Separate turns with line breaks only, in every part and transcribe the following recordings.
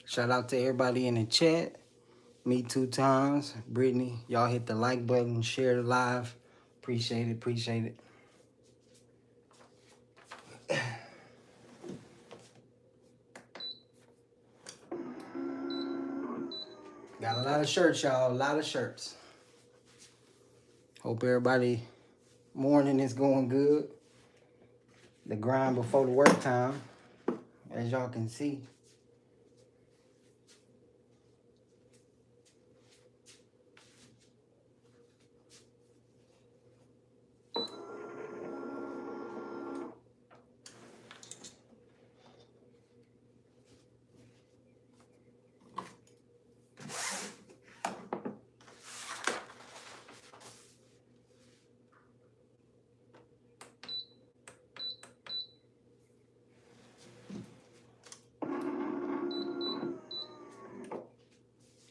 Shout out to everybody in the chat. Me 2 times. Brittany, y'all hit the like button, share the live. Appreciate it, appreciate it. Got a lot of shirts, y'all. A lot of shirts. Hope everybody morning is going good. The grind before the work time, as y'all can see.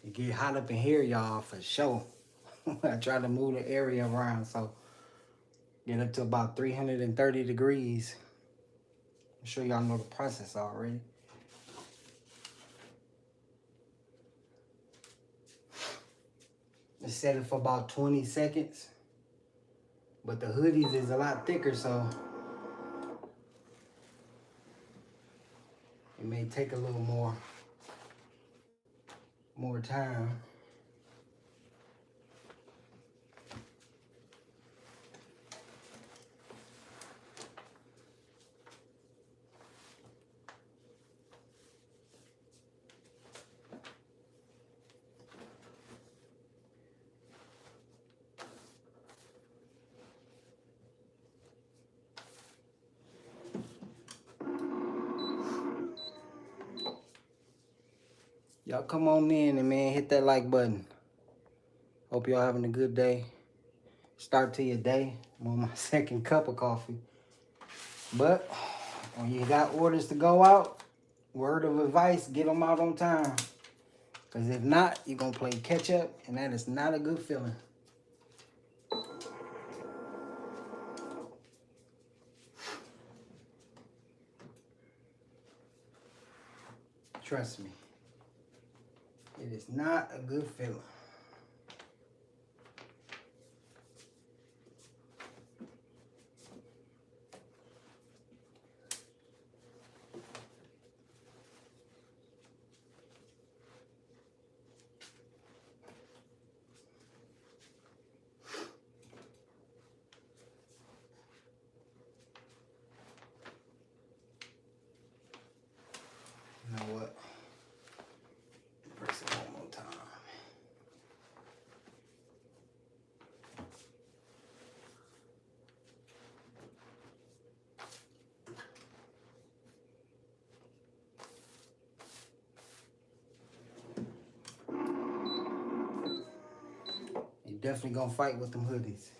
It get hot up in here, y'all, for sure. I try to move the area around, so get up to about 330 degrees. I'm sure y'all know the process already. Let's set it for about 20 seconds. But the hoodies is a lot thicker, so it may take a little more time. Y'all come on in and, man, hit that like button. Hope y'all having a good day. Start to your day. I'm on my second cup of coffee. But when you got orders to go out, word of advice, get them out on time. Because if not, you're going to play catch up, and that is not a good feeling. Trust me. It is not a good feeling. You know what? Press it one more time. You definitely gonna fight with them hoodies.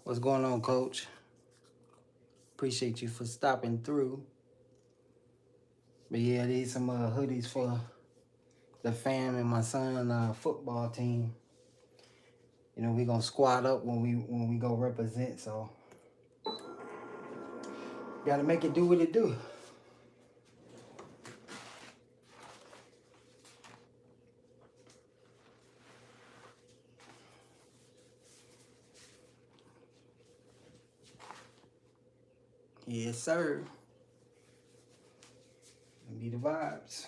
What's going on, Coach? Appreciate you for stopping through. But yeah, these some hoodies for the fam and my son football team. You know, we gonna squad up when we go represent, so gotta make it do what it do. Yes, sir. Be the vibes.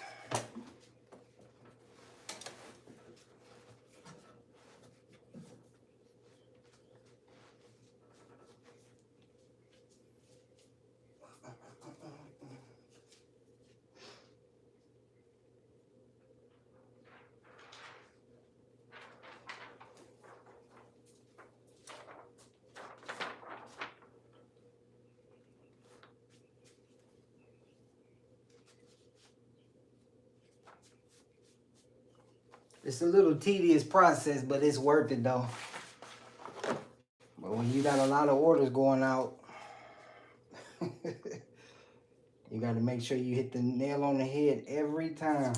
It's a little tedious process, but it's worth it though. But when you got a lot of orders going out, you got to make sure you hit the nail on the head every time.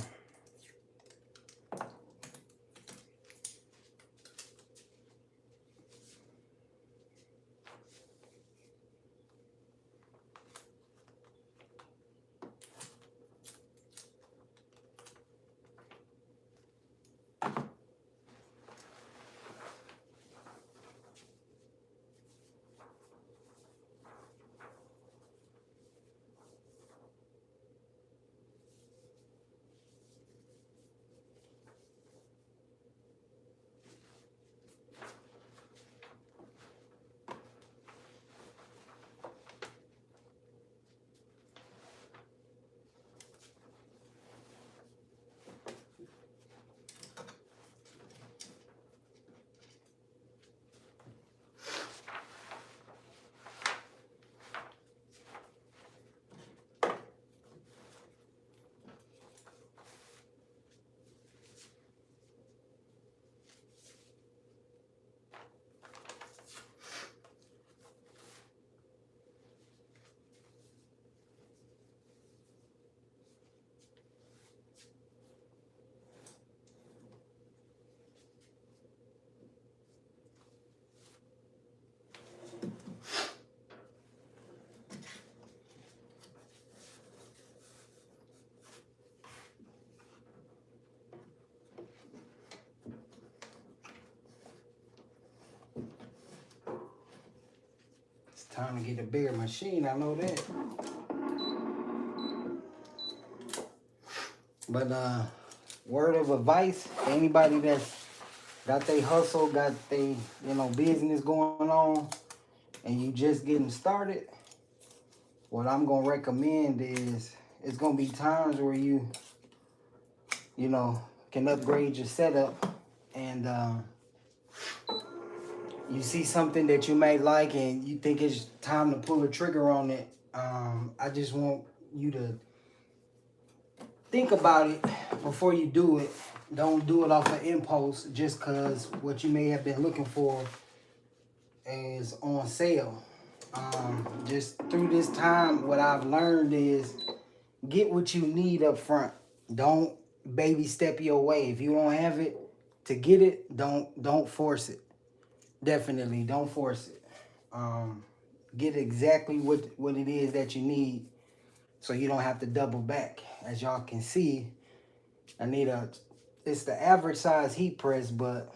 It's time to get a bigger machine, I know that. But word of advice, anybody that's got their hustle, got their business going on, and you just getting started, what I'm gonna recommend is it's gonna be times where you can upgrade your setup, and you see something that you may like and you think it's time to pull a trigger on it. I just want you to think about it before you do it. Don't do it off of impulse just because what you may have been looking for is on sale. Just through this time, what I've learned is get what you need up front. Don't baby step your way. If you don't have it to get it, don't force it. Definitely don't force it. Get exactly what it is that you need so you don't have to double back. As y'all can see, it's the average size heat press, but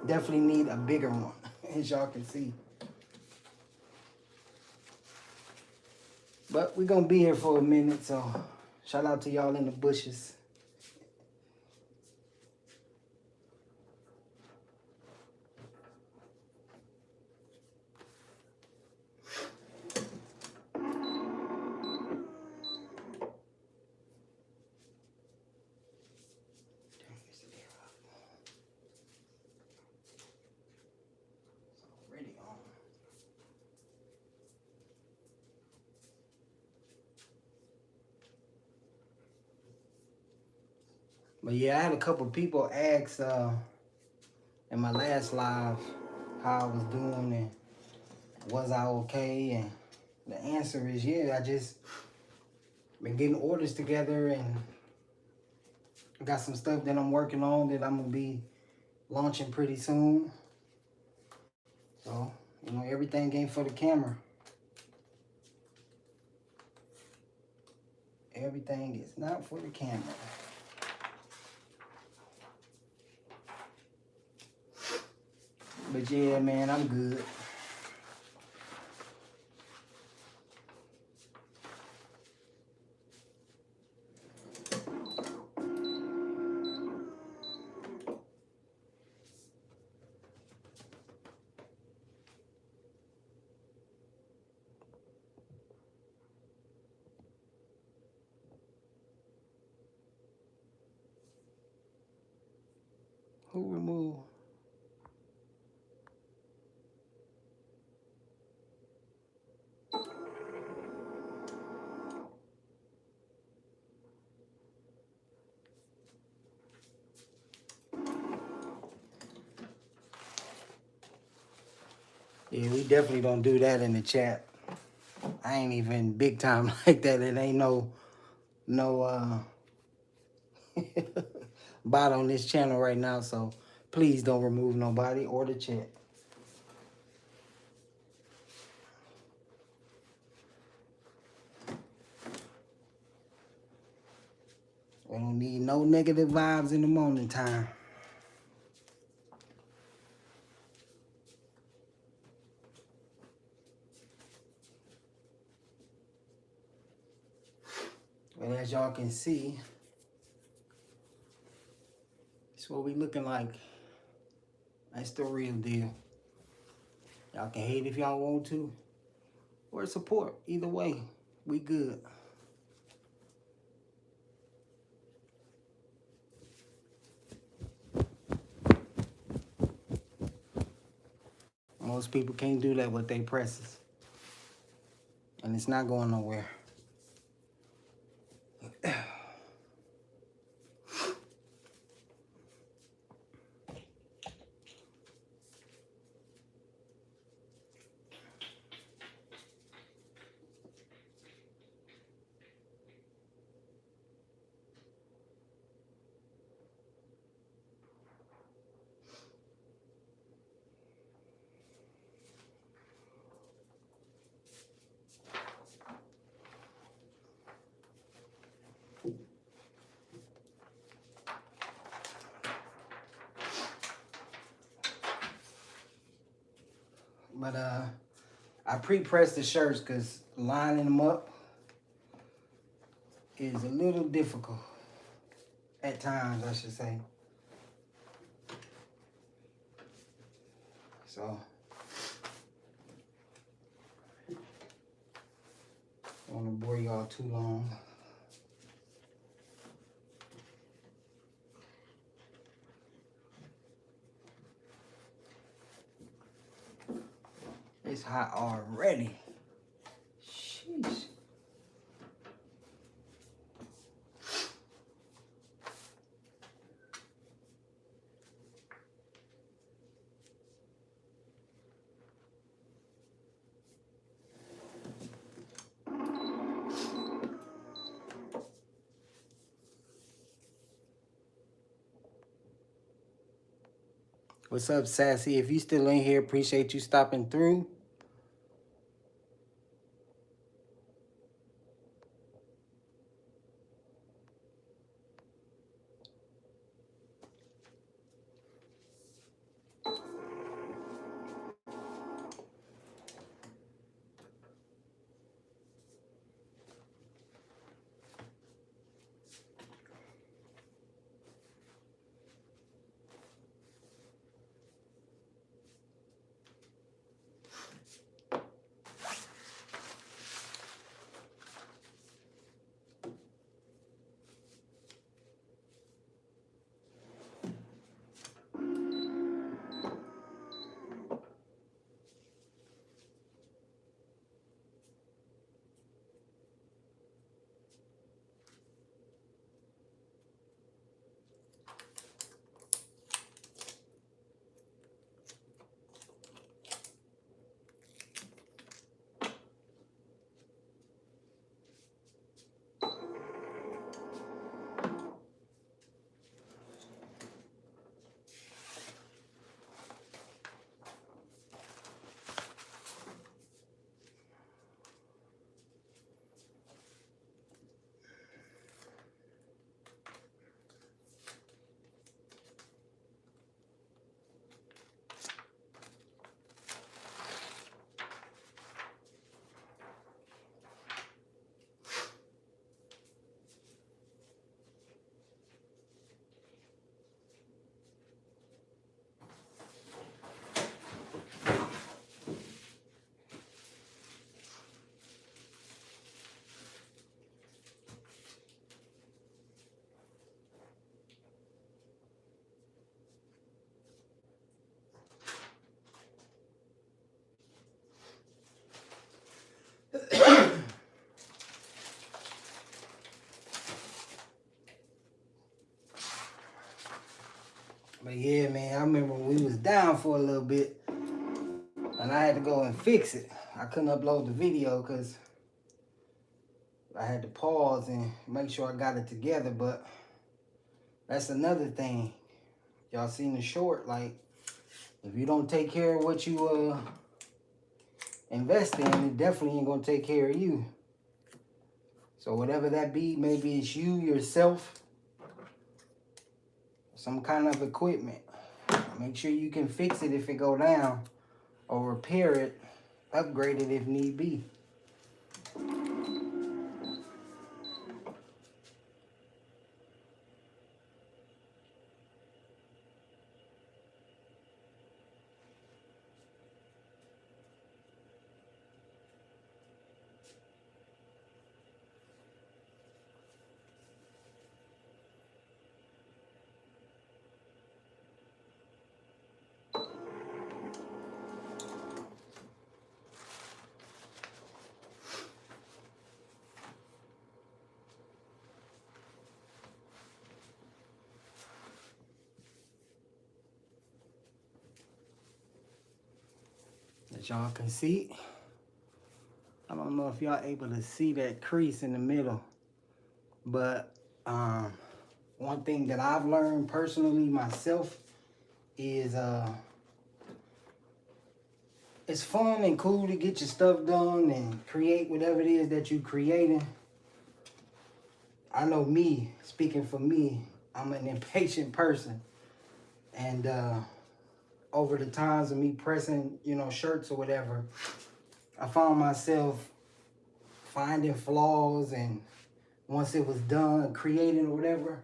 definitely need a bigger one, as y'all can see. But we're gonna be here for a minute, so shout out to y'all in the bushes. But yeah, I had a couple people ask in my last live how I was doing and was I okay, and the answer is yeah. I just been getting orders together and got some stuff that I'm working on that I'm gonna be launching pretty soon. So, everything ain't for the camera. Everything is not for the camera. But yeah, man, I'm good. Who removed? Yeah, we definitely don't do that in the chat. I ain't even big time like that. It ain't no bot on this channel right now, so please don't remove nobody or the chat. We don't need no negative vibes in the morning time. And as y'all can see, it's what we looking like. That's the real deal. Y'all can hate if y'all want to, or support. Either way, we good. Most people can't do that with their presses. And it's not going nowhere. But I pre-pressed the shirts because lining them up is a little difficult. At times, I should say. So, I don't want to bore y'all too long. It's hot already. Sheesh. What's up, Sassy? If you still in here, appreciate you stopping through. But yeah, man, I remember when we was down for a little bit. And I had to go and fix it. I couldn't upload the video because I had to pause and make sure I got it together. But that's another thing. Y'all seen the short, like, if you don't take care of what you invest in, it definitely ain't gonna take care of you. So whatever that be, maybe it's you, yourself, some kind of equipment. Make sure you can fix it if it go down, or repair it, upgrade it if need be. That y'all can see. I don't know if y'all able to see that crease in the middle, but one thing that I've learned personally myself is it's fun and cool to get your stuff done and create whatever it is that you creating. I know me, speaking for me, I'm an impatient person, and over the times of me pressing, you know, shirts or whatever, I found myself finding flaws, and once it was done, creating or whatever,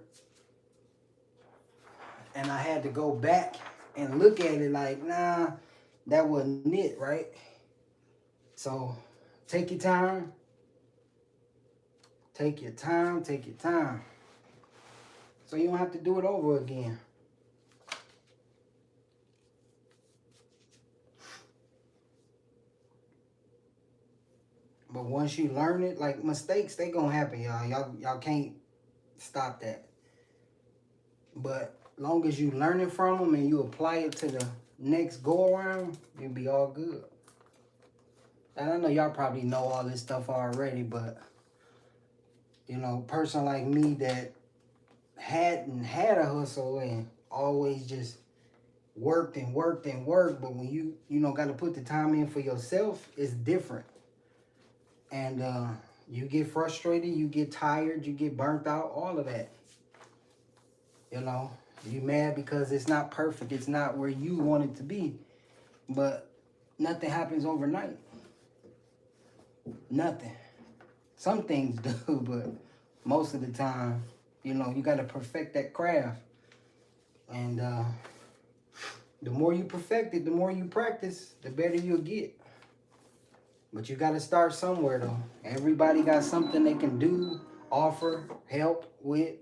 and I had to go back and look at it like, nah, that wasn't it, right? So take your time. Take your time, take your time. So you don't have to do it over again. But once you learn it, like, mistakes, they gonna happen, y'all. Y'all can't stop that. But long as you learn it from them and you apply it to the next go around, you'll be all good. And I know y'all probably know all this stuff already, but you know, a person like me that hadn't had a hustle and always just worked and worked and worked, but when you know, got to put the time in for yourself, it's different. And you get frustrated, you get tired, you get burnt out, all of that. You know, you mad because it's not perfect, it's not where you want it to be. But nothing happens overnight. Nothing. Some things do, but most of the time, you know, you got to perfect that craft. And the more you perfect it, the more you practice, the better you'll get. But you got to start somewhere, though. Everybody got something they can do, offer, help with.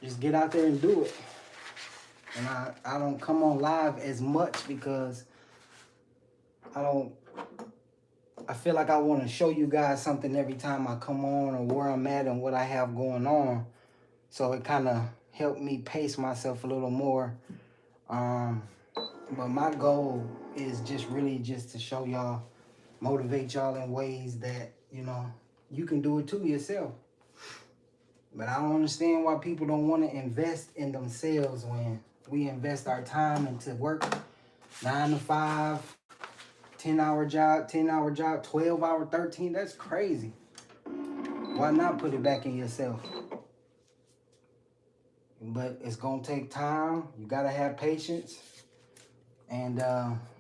Just get out there and do it. And I don't come on live as much because I feel like I want to show you guys something every time I come on, or where I'm at and what I have going on. So it kind of helped me pace myself a little more. But my goal is just really just to show y'all, motivate y'all in ways that, you know, you can do it too yourself. But I don't understand why people don't want to invest in themselves when we invest our time into work, 9 to 5, 10-hour job, 10-hour job, 12-hour, 13. That's crazy. Why not put it back in yourself? But it's going to take time. You got to have patience. And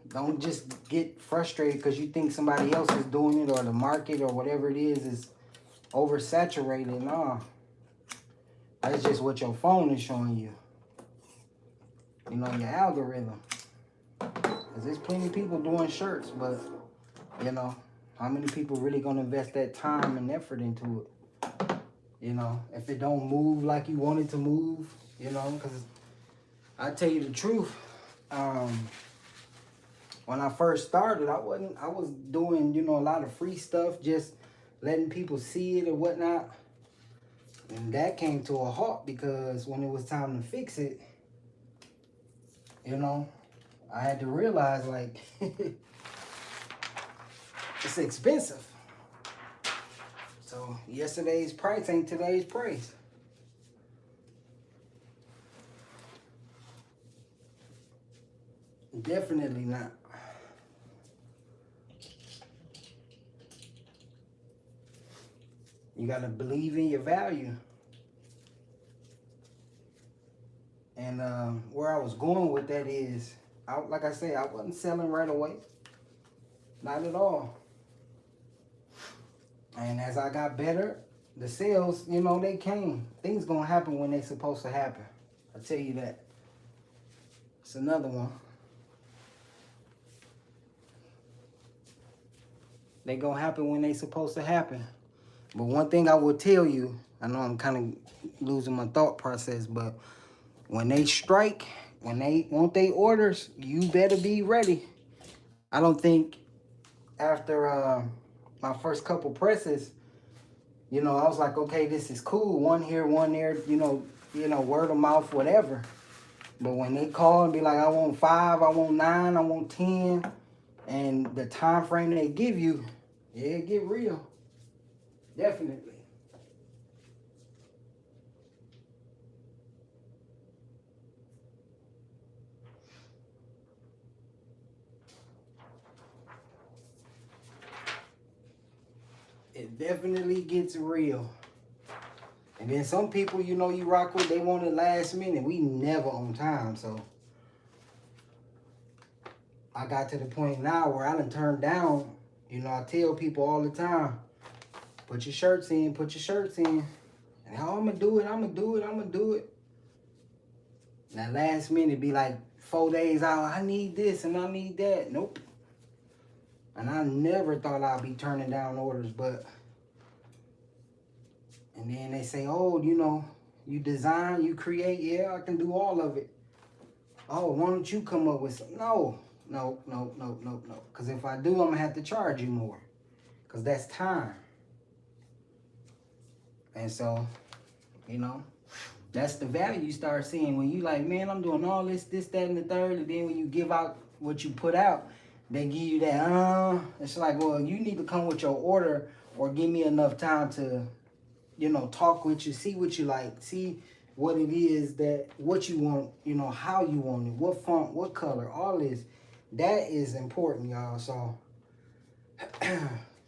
don't just get frustrated because you think somebody else is doing it, or the market or whatever it is oversaturated. Nah. That's just what your phone is showing you. You know, your algorithm. Because there's plenty of people doing shirts, but, you know, how many people really going to invest that time and effort into it? You know, if it don't move like you want it to move, you know, because I tell you the truth, when I first started, I was doing, you know, a lot of free stuff, just letting people see it or whatnot. And that came to a halt because when it was time to fix it, you know, I had to realize, like, It's expensive. So yesterday's price ain't today's price. Definitely not. You gotta believe in your value. And where I was going with that is, like I said, I wasn't selling right away. Not at all. And as I got better, the sales, you know, they came. Things gonna happen when they supposed to happen. I tell you that. It's another one. They gonna happen when they supposed to happen. But one thing I will tell you, I know I'm kind of losing my thought process, but when they strike, when they want their orders, you better be ready. I don't think after my first couple presses, you know, I was like, okay, this is cool. One here, one there, you know, word of mouth, whatever. But when they call and be like, I want 5, I want 9, I want 10, and the time frame they give you, yeah, it get real. Definitely. It definitely gets real. And then some people, you know, you rock with, they want it last minute. We never on time, so I got to the point now where I done turned down. You know, I tell people all the time, put your shirts in, put your shirts in. And how I'm gonna do it, I'm gonna do it, I'm gonna do it. Now last minute be like 4 days out, I need this and I need that. Nope. And I never thought I'd be turning down orders, but and then they say, oh, you know, you design, you create, yeah, I can do all of it. Oh, why don't you come up with some? No. Because if I do, I'm going to have to charge you more. Because that's time. And so, you know, that's the value you start seeing when you like, man, I'm doing all this, that, and the third. And then when you give out what you put out, they give you that, it's like, well, you need to come with your order or give me enough time to, you know, talk with you, see what you like, see what it is that, what you want, you know, how you want it, what font, what color, all this. That is important, y'all. So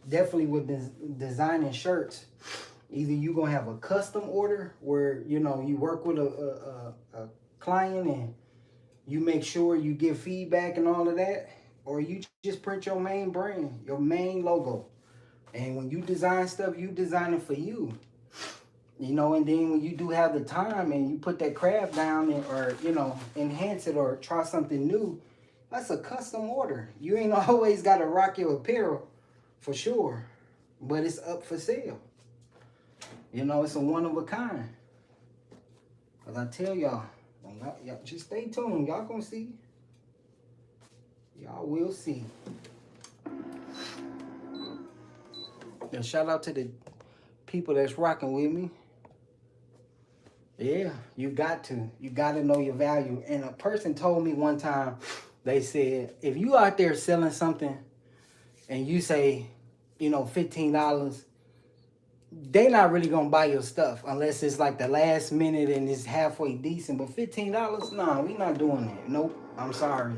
definitely with designing shirts, either you gonna have a custom order where, you know, you work with a client and you make sure you give feedback and all of that, or you just print your main brand, your main logo. And when you design stuff, you design it for you. You know, and then when you do have the time and you put that craft down and, or, you know, enhance it or try something new, that's a custom order. You ain't always got to rock your apparel for sure, but it's up for sale. You know, it's a one of a kind. Cause I tell y'all, y'all just stay tuned. Y'all gonna see. Y'all will see. And shout out to the people that's rocking with me. Yeah, you got to. You got to know your value. And a person told me one time, they said, if you out there selling something and you say, you know, $15, they not really going to buy your stuff unless it's like the last minute and it's halfway decent. But $15, nah, we not doing that. Nope, I'm sorry.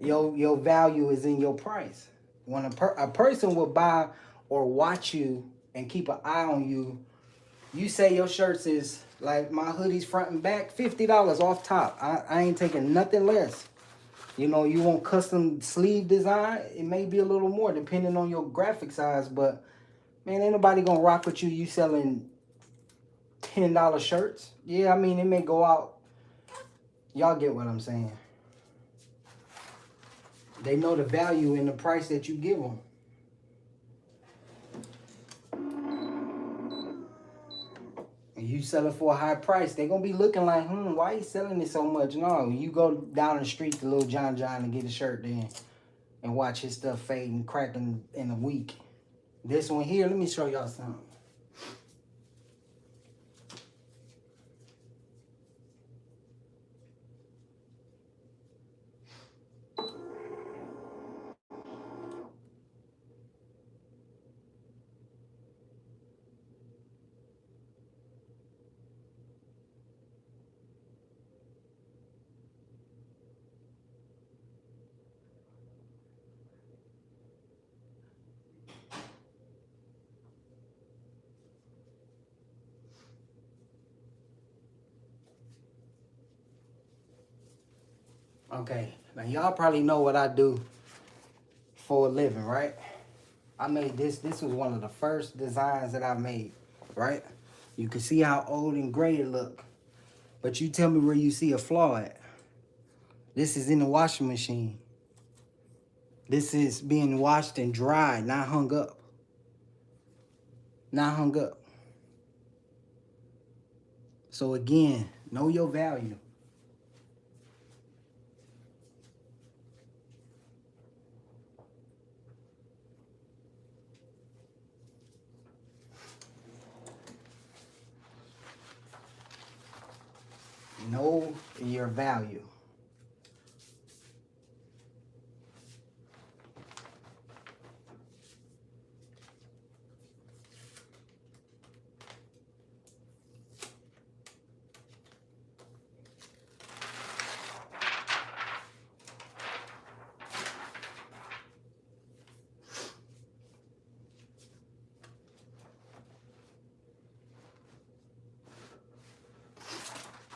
Your value is in your price. When a person will buy or watch you and keep an eye on you, you say your shirts is like my hoodies front and back, $50 off top. I ain't taking nothing less. You know, you want custom sleeve design, it may be a little more depending on your graphic size, but man, ain't nobody gonna rock with you. You selling $10 shirts. Yeah, I mean, it may go out. Y'all get what I'm saying. They know the value in the price that you give them. And you sell it for a high price, they're gonna be looking like, why you selling it so much? No, you go down the street to Little John and get a shirt then and watch his stuff fade and crack in a week. This one here, let me show y'all something. Okay, now y'all probably know what I do for a living, right? I made this. This was one of the first designs that I made, right? You can see how old and gray it look. But you tell me where you see a flaw at. This is in the washing machine. This is being washed and dried, not hung up. Not hung up. So again, know your value. Know your value.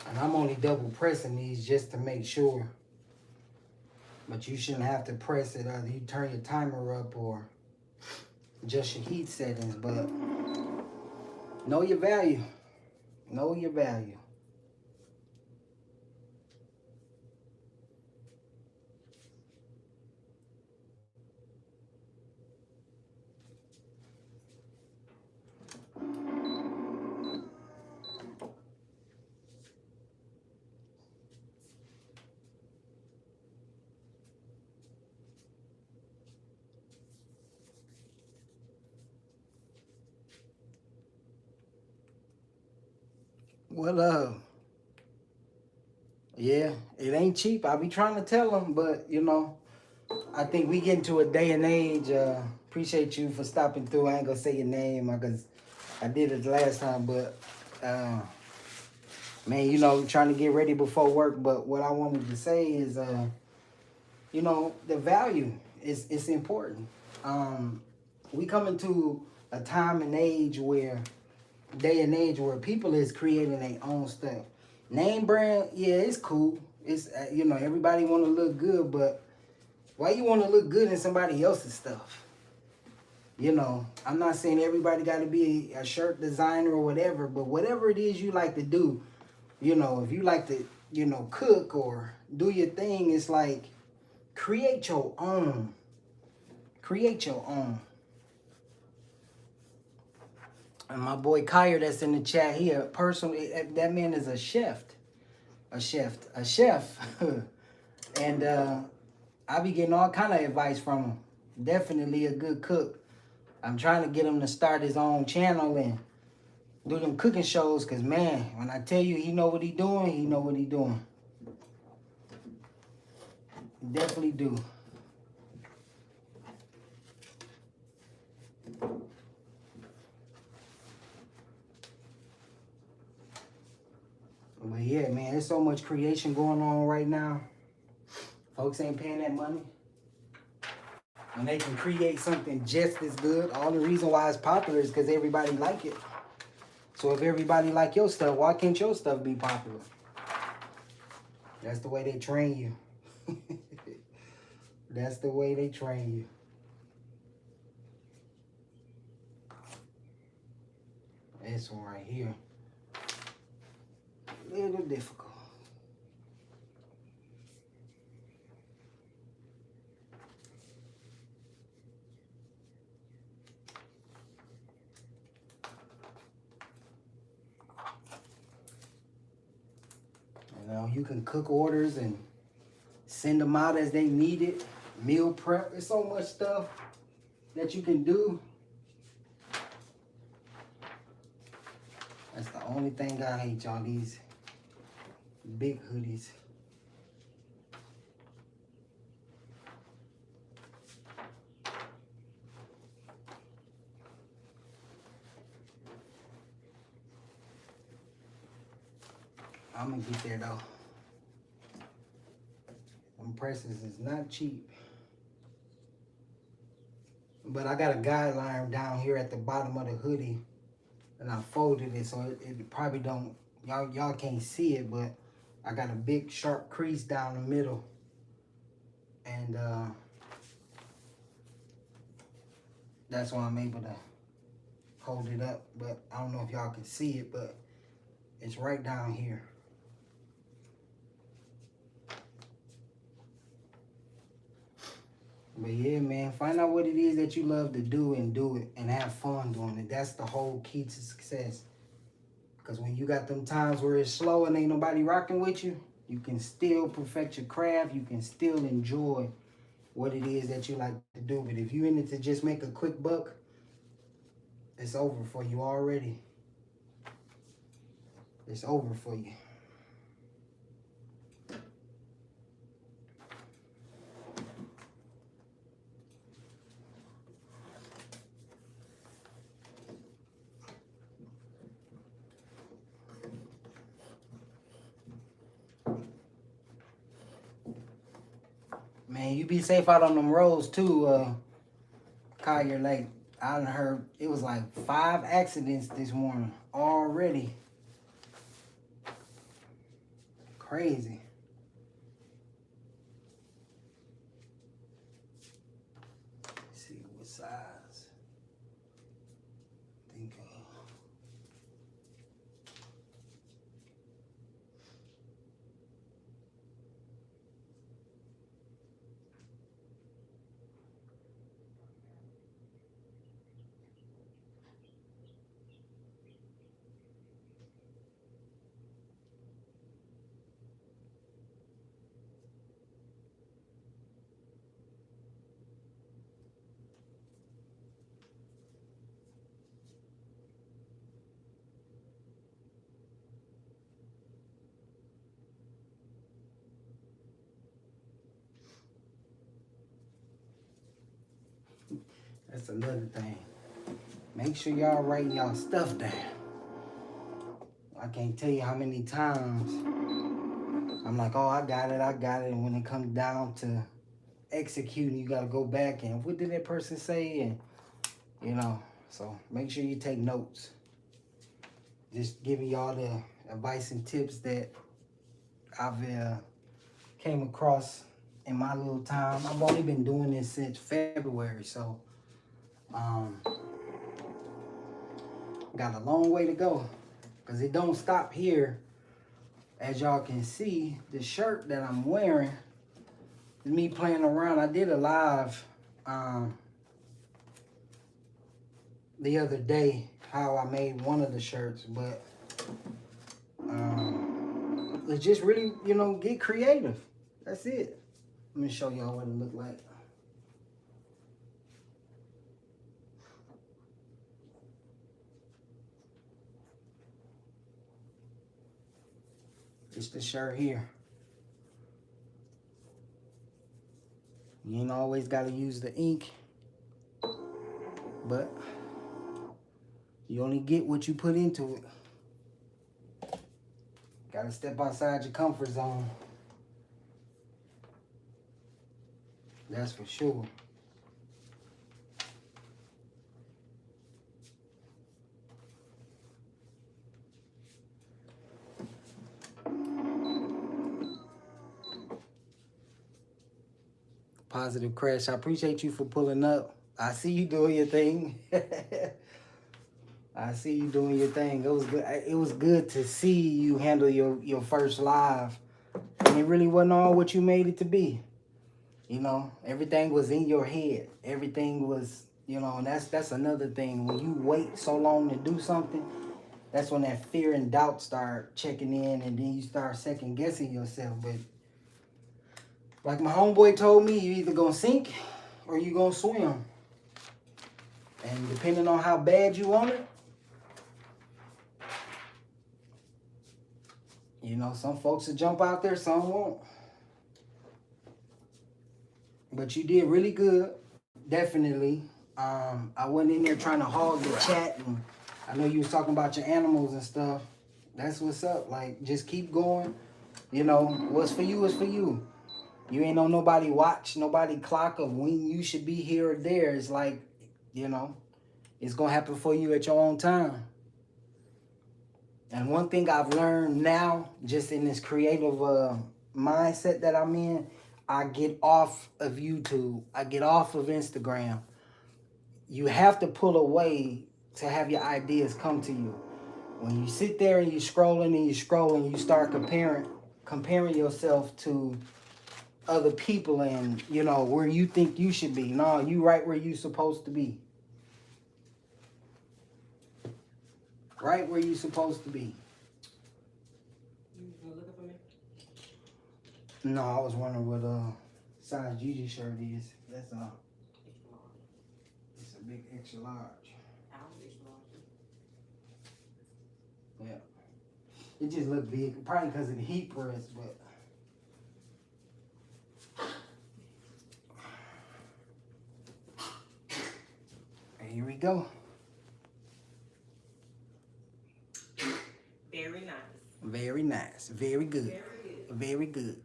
And I'm only double pressing these just to make sure. But you shouldn't have to press it. Either you turn your timer up or just your heat settings. But know your value. Know your value. Well, yeah, it ain't cheap. I be trying to tell them, but you know, I think we get into a day and age. Appreciate you for stopping through. I ain't gonna say your name because I did it the last time, but man, you know, trying to get ready before work. But what I wanted to say is, you know, the value is it's important. We come into a time and age where day and age where people is creating their own stuff. Name brand, yeah, it's cool. It's you know, everybody want to look good, but why you want to look good in somebody else's stuff? You know, I'm not saying everybody got to be a shirt designer or whatever, but whatever it is you like to do, you know, if you like to, you know, cook or do your thing, it's like create your own. Create your own. And my boy Kyer that's in the chat here, personally, that man is a chef. A chef. And I be getting all kind of advice from him. Definitely a good cook. I'm trying to get him to start his own channel and do them cooking shows. Because, man, when I tell you he know what he doing, he know what he doing. He definitely do. But, yeah, man, there's so much creation going on right now. Folks ain't paying that money. And they can create something just as good. All the reason why it's popular is because everybody like it. So if everybody like your stuff, why can't your stuff be popular? That's the way they train you. That's the way they train you. This one right here. A little difficult. You know, you can cook orders and send them out as they need it. Meal prep. There's so much stuff that you can do. That's the only thing I hate, y'all. These big hoodies. I'm gonna get there though. Them presses is not cheap. But I got a guideline down here at the bottom of the hoodie. And I folded it so it probably don't, y'all can't see it, but I got a big sharp crease down the middle. And that's why I'm able to hold it up. But I don't know if y'all can see it, but it's right down here. But yeah, man, find out what it is that you love to do it and have fun doing it. That's the whole key to success. Because when you got them times where it's slow and ain't nobody rocking with you, you can still perfect your craft. You can still enjoy what it is that you like to do. But if you in it to just make a quick buck, it's over for you already. It's over for you. Man, you be safe out on them roads too, Collier. Like, I done heard it was like 5 accidents this morning already. Crazy. Let's see what size. I think that's another thing. Make sure y'all writing y'all stuff down. I can't tell you how many times I'm like, oh, I got it. And when it comes down to executing, you got to go back and what did that person say? And, you know, so make sure you take notes. Just giving y'all the advice and tips that I've came across in my little time. I've only been doing this since February, so got a long way to go because it don't stop here. As y'all can see, the shirt that I'm wearing is me playing around. I did a live the other day how I made one of the shirts, but let's just really, you know, get creative. That's it. Let me show y'all what it look like. It's the shirt here. You ain't always got to use the ink, but you only get what you put into it. Got to step outside your comfort zone. That's for sure. Positive Crash, I appreciate you for pulling up. I see you doing your thing. I see you doing your thing. It was good. It was good to see you handle your first live. And it really wasn't all what you made it to be. You know, everything was in your head. Everything was, you know, and that's another thing. When you wait so long to do something, that's when that fear and doubt start checking in, and then you start second guessing yourself. But like my homeboy told me, you either gonna sink or you gonna swim. And depending on how bad you want it, you know, some folks will jump out there, some won't. But you did really good, definitely. I wasn't in there trying to hog the chat, and I know you was talking about your animals and stuff. That's what's up. Like, just keep going. You know, what's for you is for you. You ain't on nobody watch, nobody clock of when you should be here or there. It's like, you know, it's gonna happen for you at your own time. And one thing I've learned now, just in this creative mindset that I'm in, I get off of YouTube. I get off of Instagram. You have to pull away to have your ideas come to you. When you sit there and you're scrolling, you start comparing yourself to other people and, you know, where you think you should be. No, you right where you supposed to be. Right where you supposed to be.
You looking for me?
No, I was wondering what size Gigi shirt is. That's it's a big extra large. Yeah. It just looked big, probably because of the heat press, but. And here we go.
Very nice.
Very nice. Very good.
Very good.
Very good.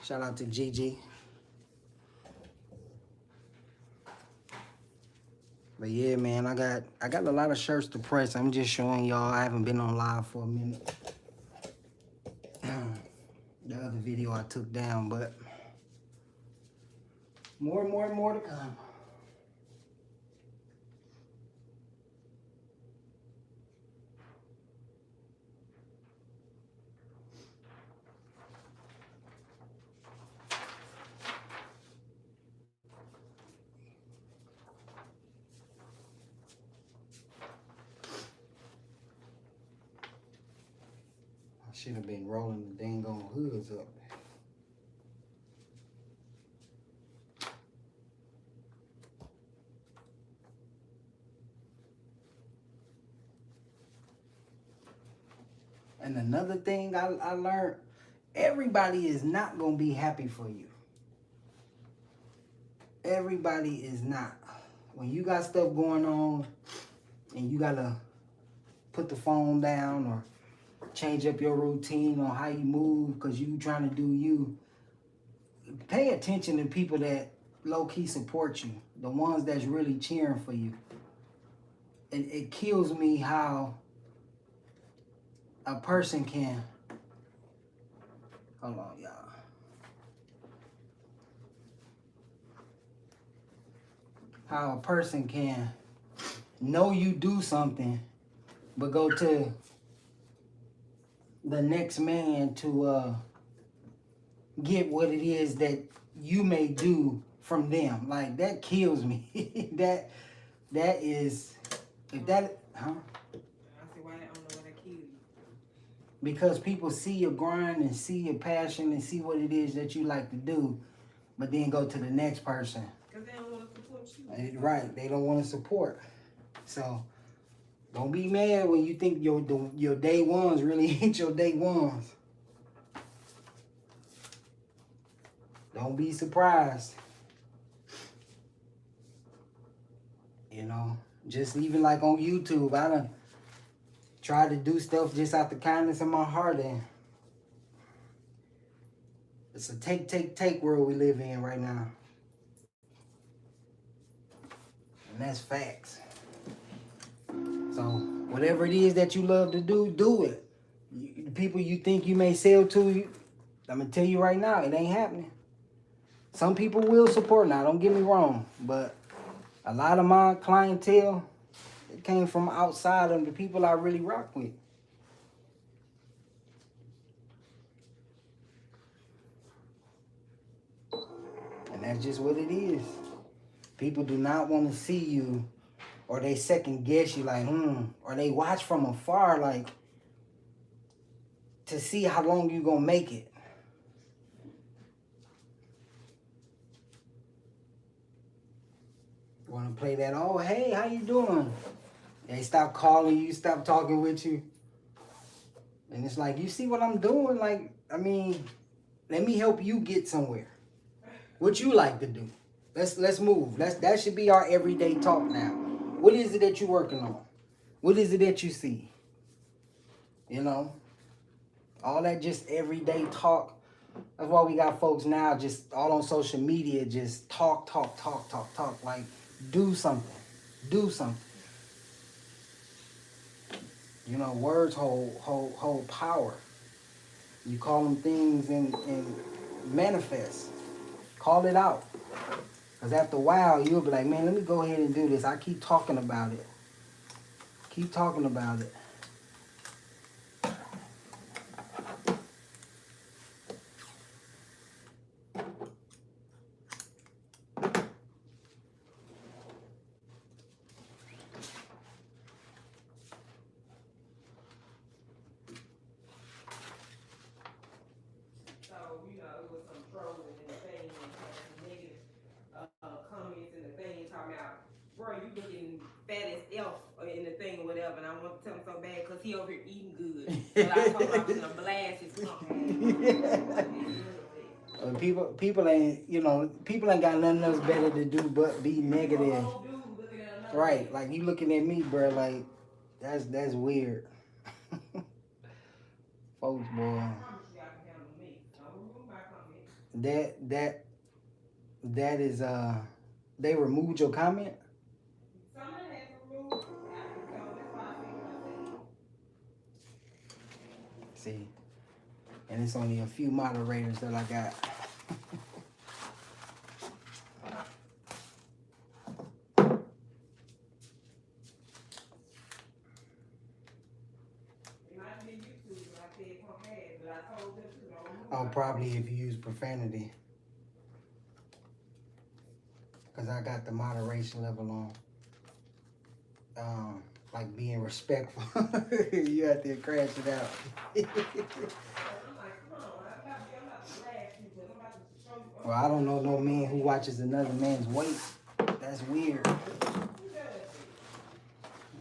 Shout out to Gigi. But yeah, man, I got a lot of shirts to press. I'm just showing y'all. I haven't been on live for a minute. The other video I took down, but more to come. I should have been rolling the dang on hoods up. And another thing I learned, everybody is not going to be happy for you. Everybody is not. When you got stuff going on and you got to put the phone down or change up your routine on how you move because you trying to do you, pay attention to people that low-key support you, the ones that's really cheering for you. It kills me how a person can, hold on, y'all. How a person can know you do something, but go to the next man to get what it is that you may do from them. Like, that kills me. that is, if that, huh? Because people see your grind and see your passion and see what it is that you like to do, but then go to the next person.
Because they don't want to support you.
Right, they don't want to support. So don't be mad when you think your day ones really ain't your day ones. Don't be surprised. You know, just even like on YouTube, I done tried to do stuff just out the kindness of my heart, and it's a take world we live in right now. And that's facts. So whatever it is that you love to do, do it. The people you think you may sell to, I'm going to tell you right now, it ain't happening. Some people will support now, don't get me wrong, but a lot of my clientele, it came from outside of the people I really rock with. And that's just what it is. People do not want to see you, or they second guess you like, or they watch from afar like to see how long you gonna make it. Want to play that, oh, hey, how you doing? They stop calling you, stop talking with you. And it's like, you see what I'm doing? Like, I mean, let me help you get somewhere. What you like to do? Let's move. That should be our everyday talk now. What is it that you're working on? What is it that you see? You know? All that just everyday talk. That's why we got folks now just all on social media, just talk. Like, do something. Do something. You know, words hold power. You call them things and manifest. Call it out. Because after a while, you'll be like, man, let me go ahead and do this. I keep talking about it. Keep talking about it.
So, you know, it was some trolling and the thing and had some negative comments and the thing talking about, bro, you looking fat as F in the thing or whatever. And I want to tell him so bad because he over here eating good. But I told him I was going to blast his punk ass.
People ain't, you know, people ain't got nothing else better to do but be negative. Right, like you looking at me, bro, like that's weird. Folks, boy. That is they removed your comment?
Somebody had to remove it. So that's why I said what I said.
See. And it's only a few moderators that I got. Oh, probably if you use profanity. Because I got the moderation level on. Like being respectful. You have to crash it out. Well, I don't know no man who watches another man's weight. That's weird.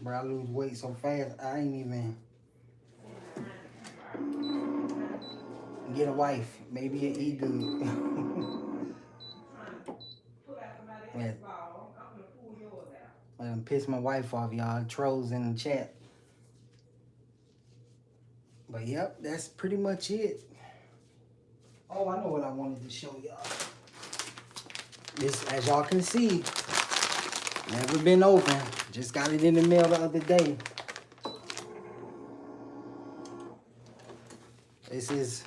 Bro, I lose weight so fast, I ain't even get a wife. Maybe it eat good. Yeah. I done pissed my wife off, y'all. Trolls in the chat. But yep, that's pretty much it. Oh, I know what I wanted to show y'all. This, as y'all can see, never been open. Just got it in the mail the other day. This is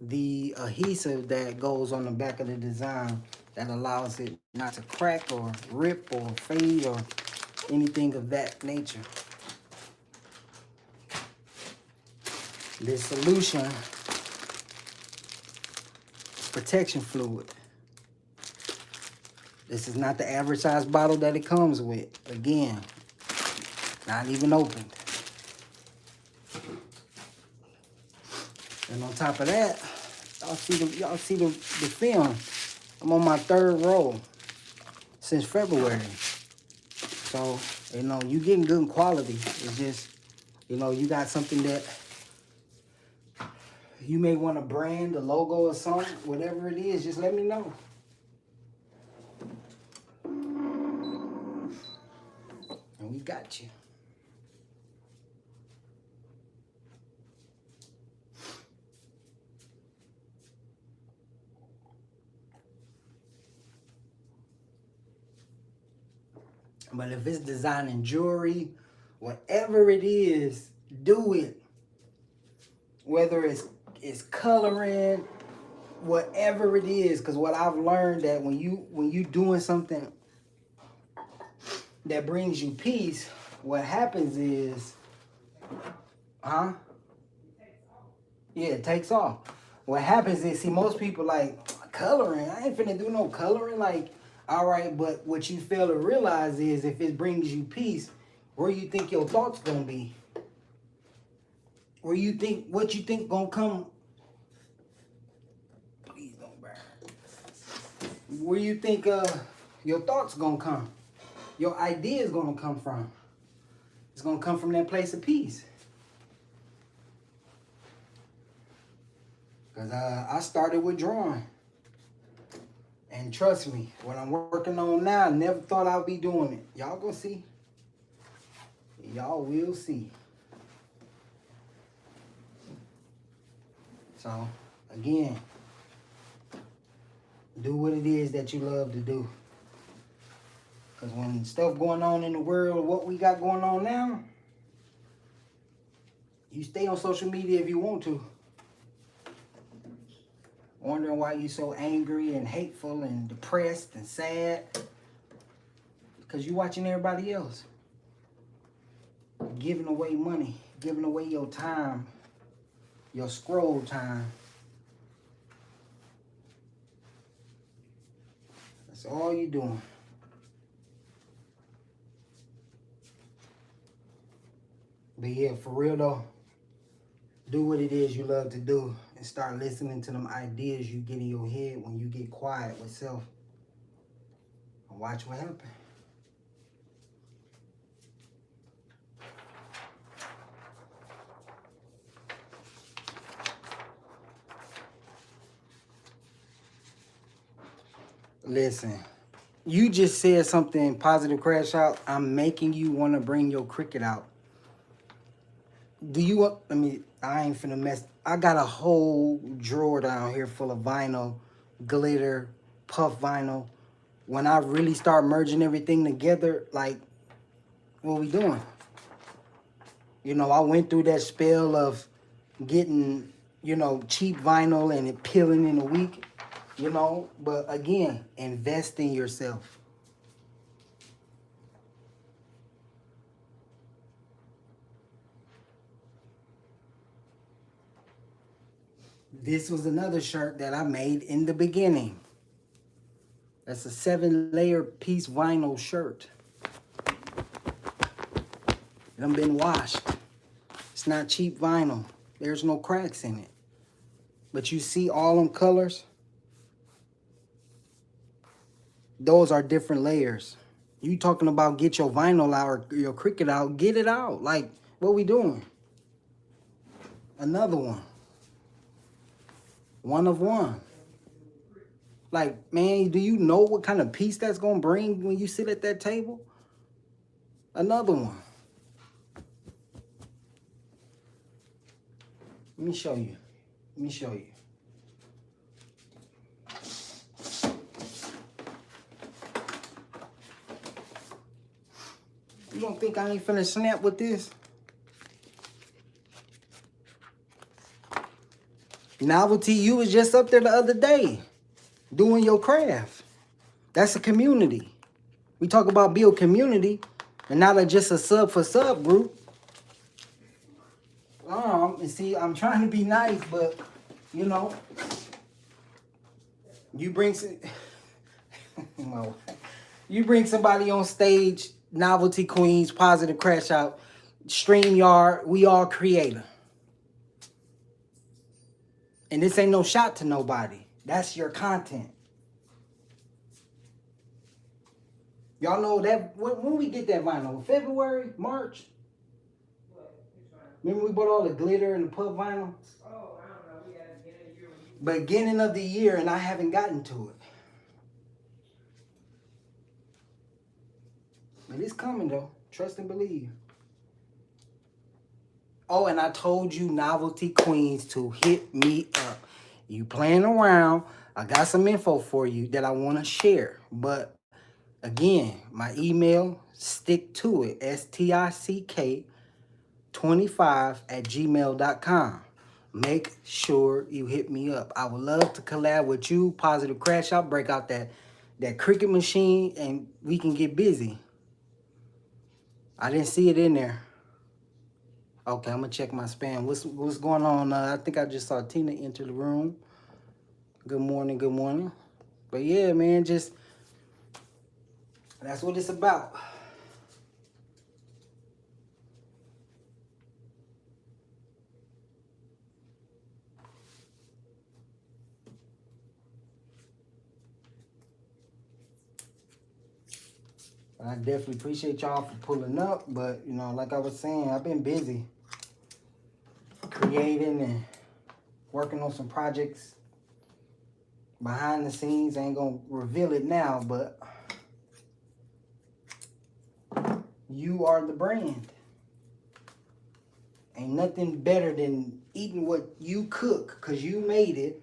the adhesive that goes on the back of the design that allows it not to crack or rip or fade or anything of that nature. This solution, protection fluid. This is not the average size bottle that it comes with. Again, not even opened. And on top of that, y'all see the film. I'm on my 3rd roll since February. So, you know, you getting good quality. It's just, you know, you got something that you may want to brand, a logo or something, whatever it is, just let me know. And we got you. But if it's designing jewelry, whatever it is, do it. Whether it's coloring, whatever it is, because what I've learned that when you doing something that brings you peace, what happens is, yeah, it takes off. What happens is, see, most people like coloring. I ain't finna do no coloring. Like, all right, but what you fail to realize is if it brings you peace, where you think your thoughts gonna be? Where you think, what you think gonna come? Please don't burn. Where you think your thoughts gonna come? Your ideas gonna come from? It's gonna come from that place of peace. Cause I started with drawing. And trust me, what I'm working on now, I never thought I'd be doing it. Y'all gonna see. Y'all will see. So, again, do what it is that you love to do. Because when stuff going on in the world, what we got going on now, you stay on social media if you want to. Wondering why you so angry and hateful and depressed and sad. Because you watching everybody else. Giving away money. Giving away your time. Your scroll time. That's all you doing. But yeah, for real though, do what it is you love to do and start listening to them ideas you get in your head when you get quiet with self. And watch what happens. Listen, you just said something positive, Crash Out. I'm making you want to bring your cricket out. Do you want, I ain't finna mess. I got a whole drawer down here full of vinyl, glitter, puff vinyl. When I really start merging everything together, like, what we doing? You know, I went through that spell of getting, cheap vinyl and it peeling in a week, But again, invest in yourself. This was another shirt that I made in the beginning. That's a 7-layer piece vinyl shirt. It done been washed. It's not cheap vinyl. There's no cracks in it. But you see all them colors? Those are different layers. You talking about get your vinyl out or your cricket out, get it out. Like, what we doing? Another one. One of one. Like, man, do you know what kind of peace that's going to bring when you sit at that table? Another one. Let me show you. Let me show you. You don't think I ain't finna snap with this? Novelty, you was just up there the other day doing your craft. That's a community. We talk about build community and not just a sub for sub group. And see, I'm trying to be nice, but you bring some, you bring somebody on stage, Novelty Queens, Positive Crash Out, StreamYard, we all creator. And this ain't no shot to nobody. That's your content. Y'all know that when we get that vinyl? February, March? Remember we bought all the glitter and the puff vinyl?
Oh, I don't know. We got to get in the year.
Beginning of the year, and I haven't gotten to it. But it's coming though. Trust and believe. Oh, and I told you Novelty Queens to hit me up. You playing around. I got some info for you that I want to share. But again, my email, STICK2IT, STICK25@gmail.com. Make sure you hit me up. I would love to collab with you, Positive Crash Out, break out that cricket machine, and we can get busy. I didn't see it in there. Okay, I'm gonna check my spam. What's going on? I think I just saw Tina enter the room. Good morning, good morning. But yeah, man, just that's what it's about. I definitely appreciate y'all for pulling up, but like I was saying, I've been busy creating and working on some projects behind the scenes. I ain't gonna reveal it now, but you are the brand. Ain't nothing better than eating what you cook because you made it,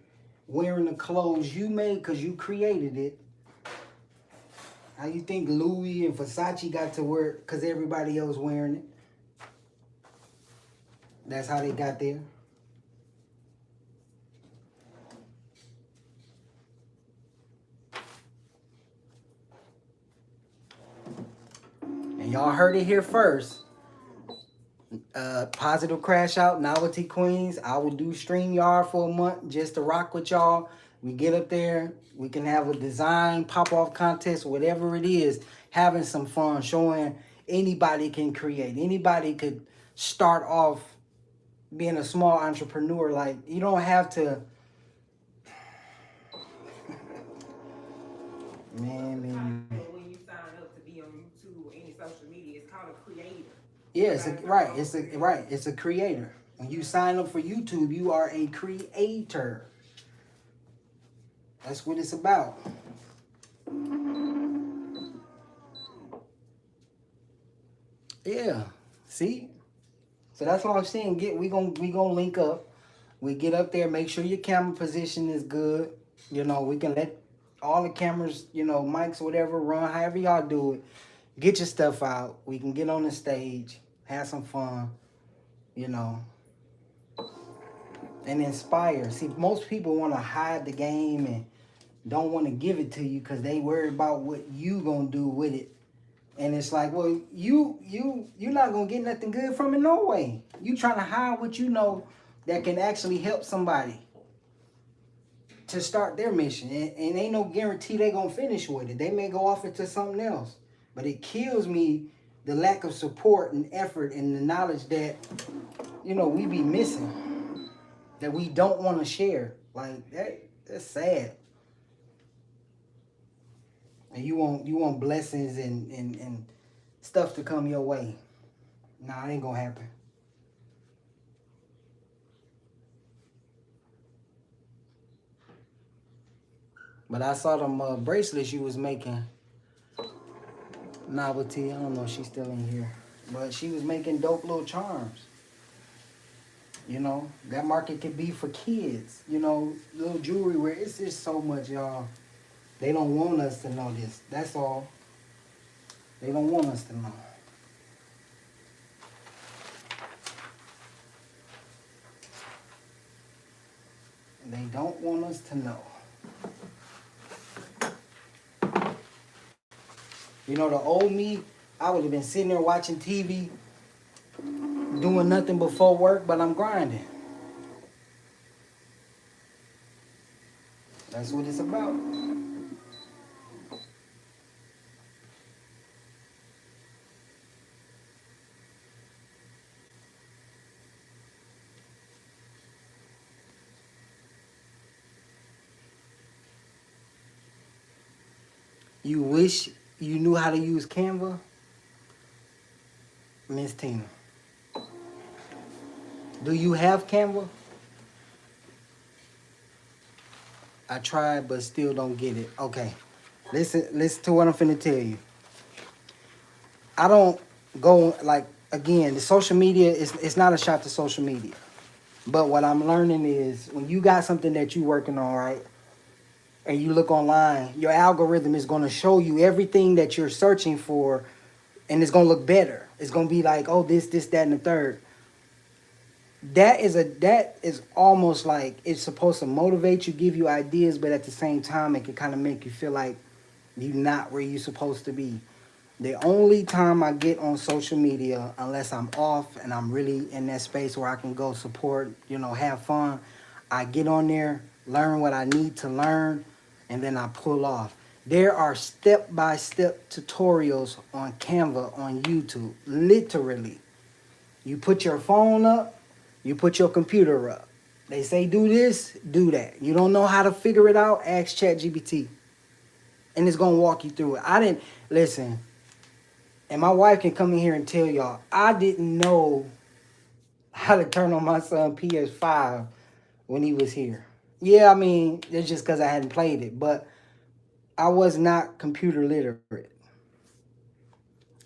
wearing the clothes you made because you created it. How you think Louis and Versace got to wear it because everybody else wearing it? That's how they got there. And y'all heard it here first. Positive Crash Out, Novelty Queens. I will do StreamYard for a month just to rock with y'all. We get up there, we can have a design pop-off contest, whatever it is, having some fun, showing anybody can create. Anybody could start off being a small entrepreneur. Like, you don't have to, man.
When you sign up to be on YouTube or any social media, it's called a creator.
Yeah, it's a creator. When you sign up for YouTube, you are a creator. That's what it's about. Yeah. See? So that's what I'm saying. We gonna link up. We get up there, make sure your camera position is good. You know, we can let all the cameras, you know, mics, whatever, run, however y'all do it. Get your stuff out. We can get on the stage, have some fun, you know, and inspire. See, most people want to hide the game and don't want to give it to you because they worry about what you gonna do with it. And it's like, well, you're not gonna get nothing good from it, no way. You trying to hide what you know that can actually help somebody to start their mission. And ain't no guarantee they gonna finish with it. They may go off into something else. But it kills me the lack of support and effort and the knowledge that, you know, we be missing. That we don't want to share. Like that's sad. And you want blessings and stuff to come your way. Nah, it ain't gonna happen. But I saw them bracelets you was making. Novelty. I don't know if she's still in here. But she was making dope little charms. You know, that market could be for kids. You know, little jewelry where it's just so much, y'all. They don't want us to know this. That's all. They don't want us to know. They don't want us to know. You know, the old me, I would have been sitting there watching TV, doing nothing before work, but I'm grinding. That's what it's about. You wish you knew how to use Canva? Miss Tina. Do you have Canva? I tried, but still don't get it. Okay. Listen to what I'm finna tell you. I don't go, like, again, the social media, it's not a shot to social media. But what I'm learning is when you got something that you working on, right? And you look online, your algorithm is going to show you everything that you're searching for, and it's going to look better. It's going to be like, oh, this, that, and the third. That is almost like it's supposed to motivate you, give you ideas, but at the same time, it can kind of make you feel like you're not where you're supposed to be. The only time I get on social media, unless I'm off and I'm really in that space where I can go support, you know, have fun, I get on there, learn what I need to learn, and then I pull off. There are step-by-step tutorials on Canva on YouTube, literally. You put your phone up, you put your computer up. They say do this, do that. You don't know how to figure it out, ask ChatGPT. And it's going to walk you through it. Listen, and my wife can come in here and tell y'all, I didn't know how to turn on my son PS5 when he was here. Yeah, I mean, it's just because I hadn't played it, but I was not computer literate.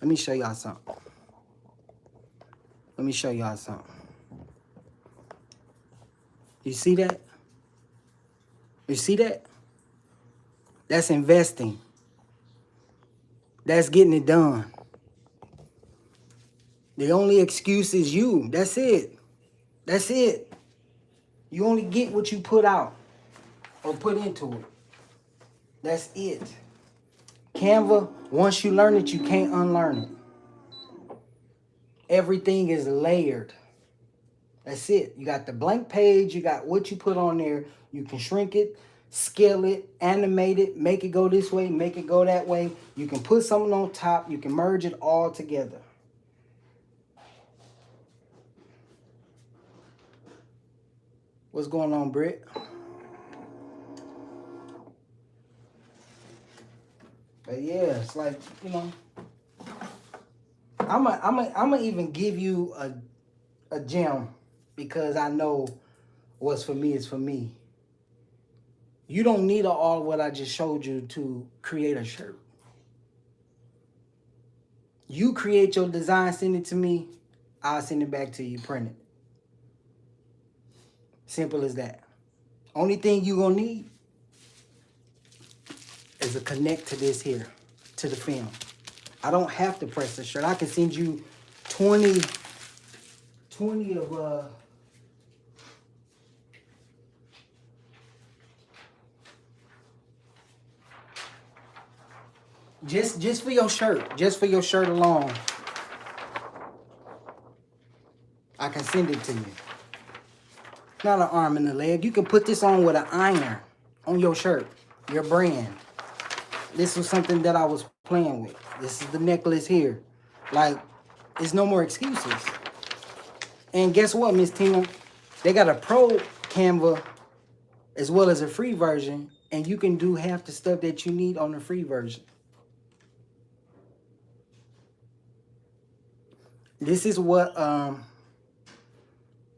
Let me show y'all something. Let me show y'all something. You see that? You see that? That's investing. That's getting it done. The only excuse is you. That's it. That's it. You only get what you put out or put into it. That's it. Canva, once you learn it, you can't unlearn it. Everything is layered. That's it. You got the blank page, you got what you put on there. You can shrink it, scale it, animate it, make it go this way, make it go that way. You can put something on top, you can merge it all together. What's going on, Britt? But yeah, it's like, you know, I'm even give you a gem because I know what's for me is for me. You don't need all what I just showed you to create a shirt. You create your design, send it to me. I'll send it back to you, print it. Simple as that. Only thing you gonna need is a connect to this here, to the film. I don't have to press the shirt. I can send you 20 of just for your shirt. Just for your shirt alone. I can send it to you. Not an arm and a leg. You can put this on with an iron on your shirt, your brand. This was something that I was playing with. This is the necklace here. Like, it's no more excuses. And guess what, Miss Tina? They got a pro Canva as well as a free version, and you can do half the stuff that you need on the free version. This is what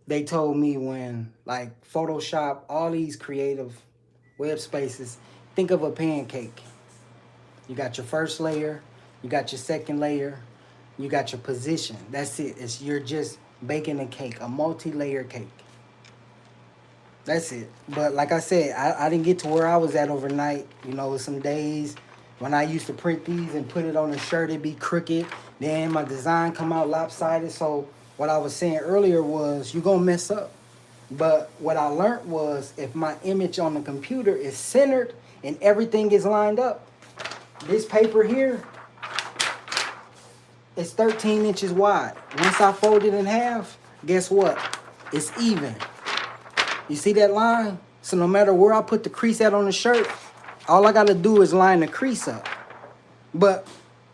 they told me when, like, Photoshop, all these creative web spaces, think of a pancake. You got your first layer, you got your second layer, you got your position. That's it. You're just baking a cake, a multi-layer cake. That's it. But like I said, I didn't get to where I was at overnight. You know, some days when I used to print these and put it on a shirt, it'd be crooked. Then my design come out lopsided. So what I was saying earlier was you're going to mess up. But what I learned was if my image on the computer is centered and everything is lined up, this paper here is 13 inches wide. Once I fold it in half, guess what? It's even. You see that line? So no matter where I put the crease at on the shirt, all I got to do is line the crease up. But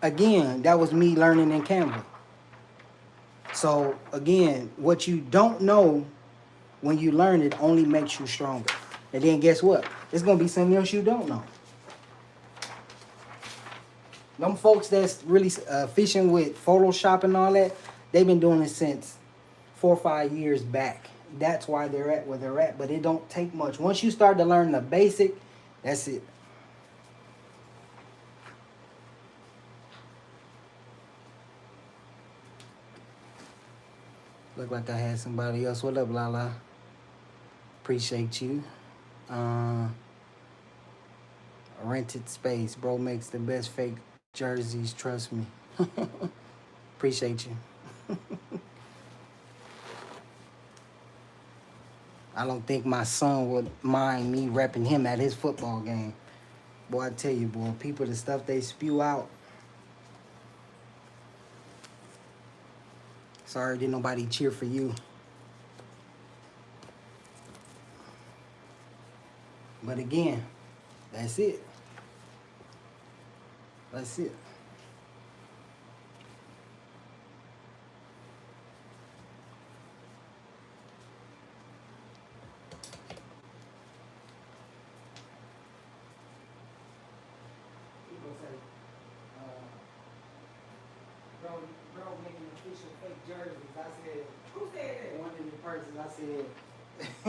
again, that was me learning in Canva. So again, what you don't know when you learn it only makes you stronger. And then guess what? It's going to be something else you don't know. Them folks that's really fishing with Photoshop and all that, they've been doing it since 4 or 5 years back. That's why they're at where they're at, but it don't take much. Once you start to learn the basic, that's it. Look like I had somebody else. What up, Lala? Appreciate you. Rented space. Bro makes the best fake jerseys. Trust me. Appreciate you. I don't think my son would mind me repping him at his football game. Boy, I tell you, boy, people, the stuff they spew out. Sorry, didn't nobody cheer for you. But again, that's it. That's it. People say, bro making official fake jerseys. I said,
Who said that?
one of the persons, I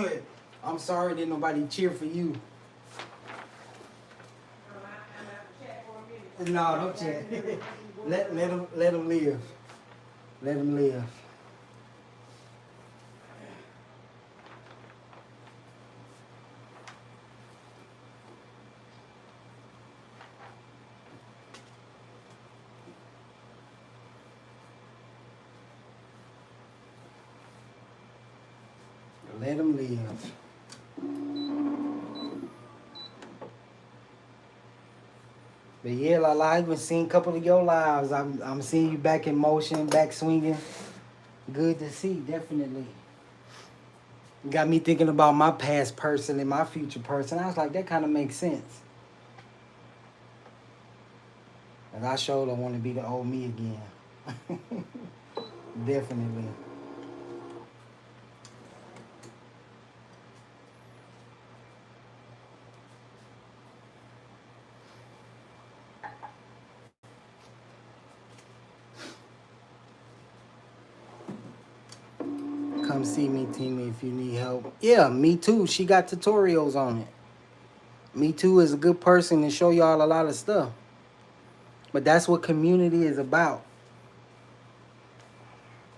said, I'm sorry, didn't nobody cheer for you.
I'm out the chat for a minute.
No, don't chat. let him live. Let him live. Let him live. But yeah, Lala, I've been seeing a couple of your lives. I'm seeing you back in motion, back swinging. Good to see, definitely. Got me thinking about my past person and my future person. I was like, that kind of makes sense. And I sure don't want to be the old me again. Definitely. Come see me, Tina, if you need help. Yeah, Me Too. She got tutorials on it. Me Too is a good person to show y'all a lot of stuff. But that's what community is about.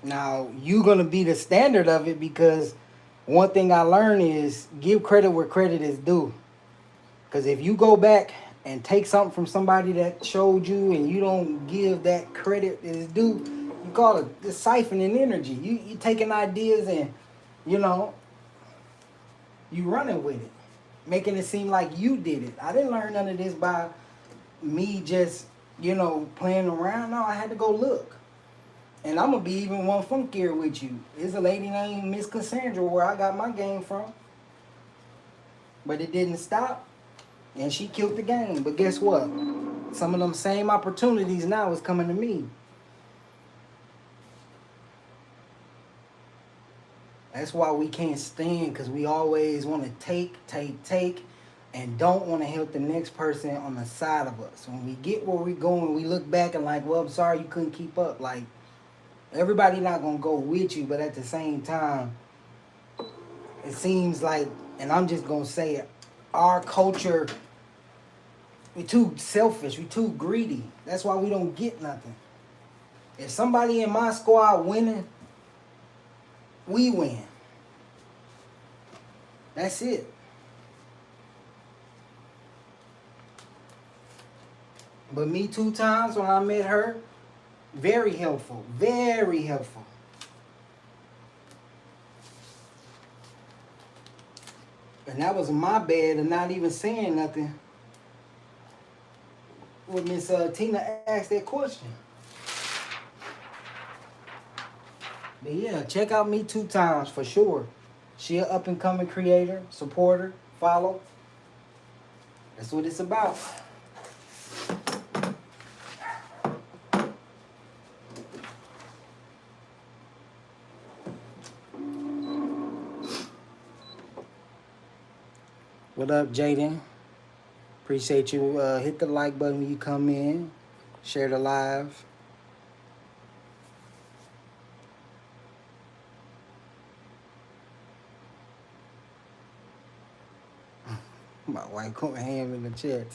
Now, you going to be the standard of it because one thing I learned is give credit where credit is due. Because if you go back and take something from somebody that showed you and you don't give that credit that is due, you call it siphoning energy. You taking ideas and, you know, you running with it, making it seem like you did it. I didn't learn none of this by me just, playing around. No, I had to go look. And I'm going to be even one funkier with you. There's a lady named Miss Cassandra where I got my game from. But it didn't stop. And she killed the game. But guess what? Some of them same opportunities now is coming to me. That's why we can't stand, because we always want to take, and don't want to help the next person on the side of us. When we get where we're going, we look back and like, well, I'm sorry you couldn't keep up. Like, everybody not going to go with you, but at the same time, it seems like, and I'm just going to say it, our culture, we too selfish, we too greedy. That's why we don't get nothing. If somebody in my squad winning, we win. That's it. But Me Too times when I met her, very helpful. Very helpful. And that was my bad of not even saying nothing when Miss Tina asked that question. But yeah, check out Me Too times for sure. She an up and coming creator, supporter, follow. That's what it's about. What up, Jaden? Appreciate you. Hit the like button when you come in. Share the live. My wife put ham in the chat.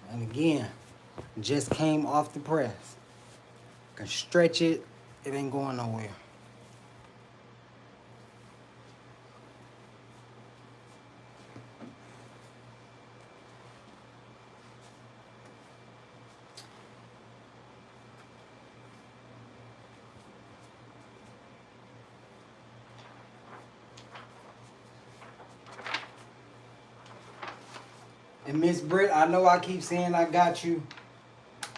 And again, just came off the press. Can stretch it. It ain't going nowhere. And Miss Britt, I know I keep saying I got you.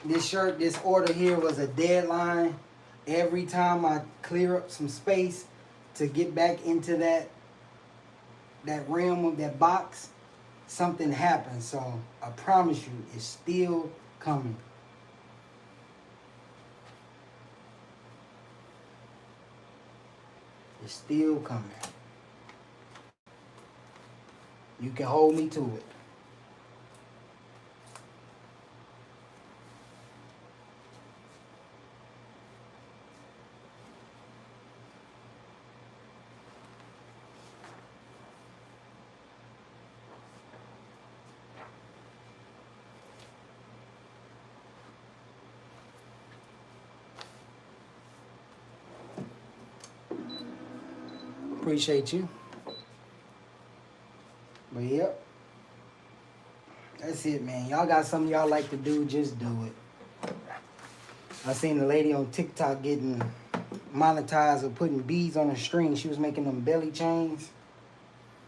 This shirt, this order here was a deadline. Every time I clear up some space to get back into that realm of that box, something happens. So I promise you, it's still coming. It's still coming. You can hold me to it. Appreciate you. But yep. That's it, man. Y'all got something y'all like to do, just do it. I seen a lady on TikTok getting monetized with putting beads on her string. She was making them belly chains.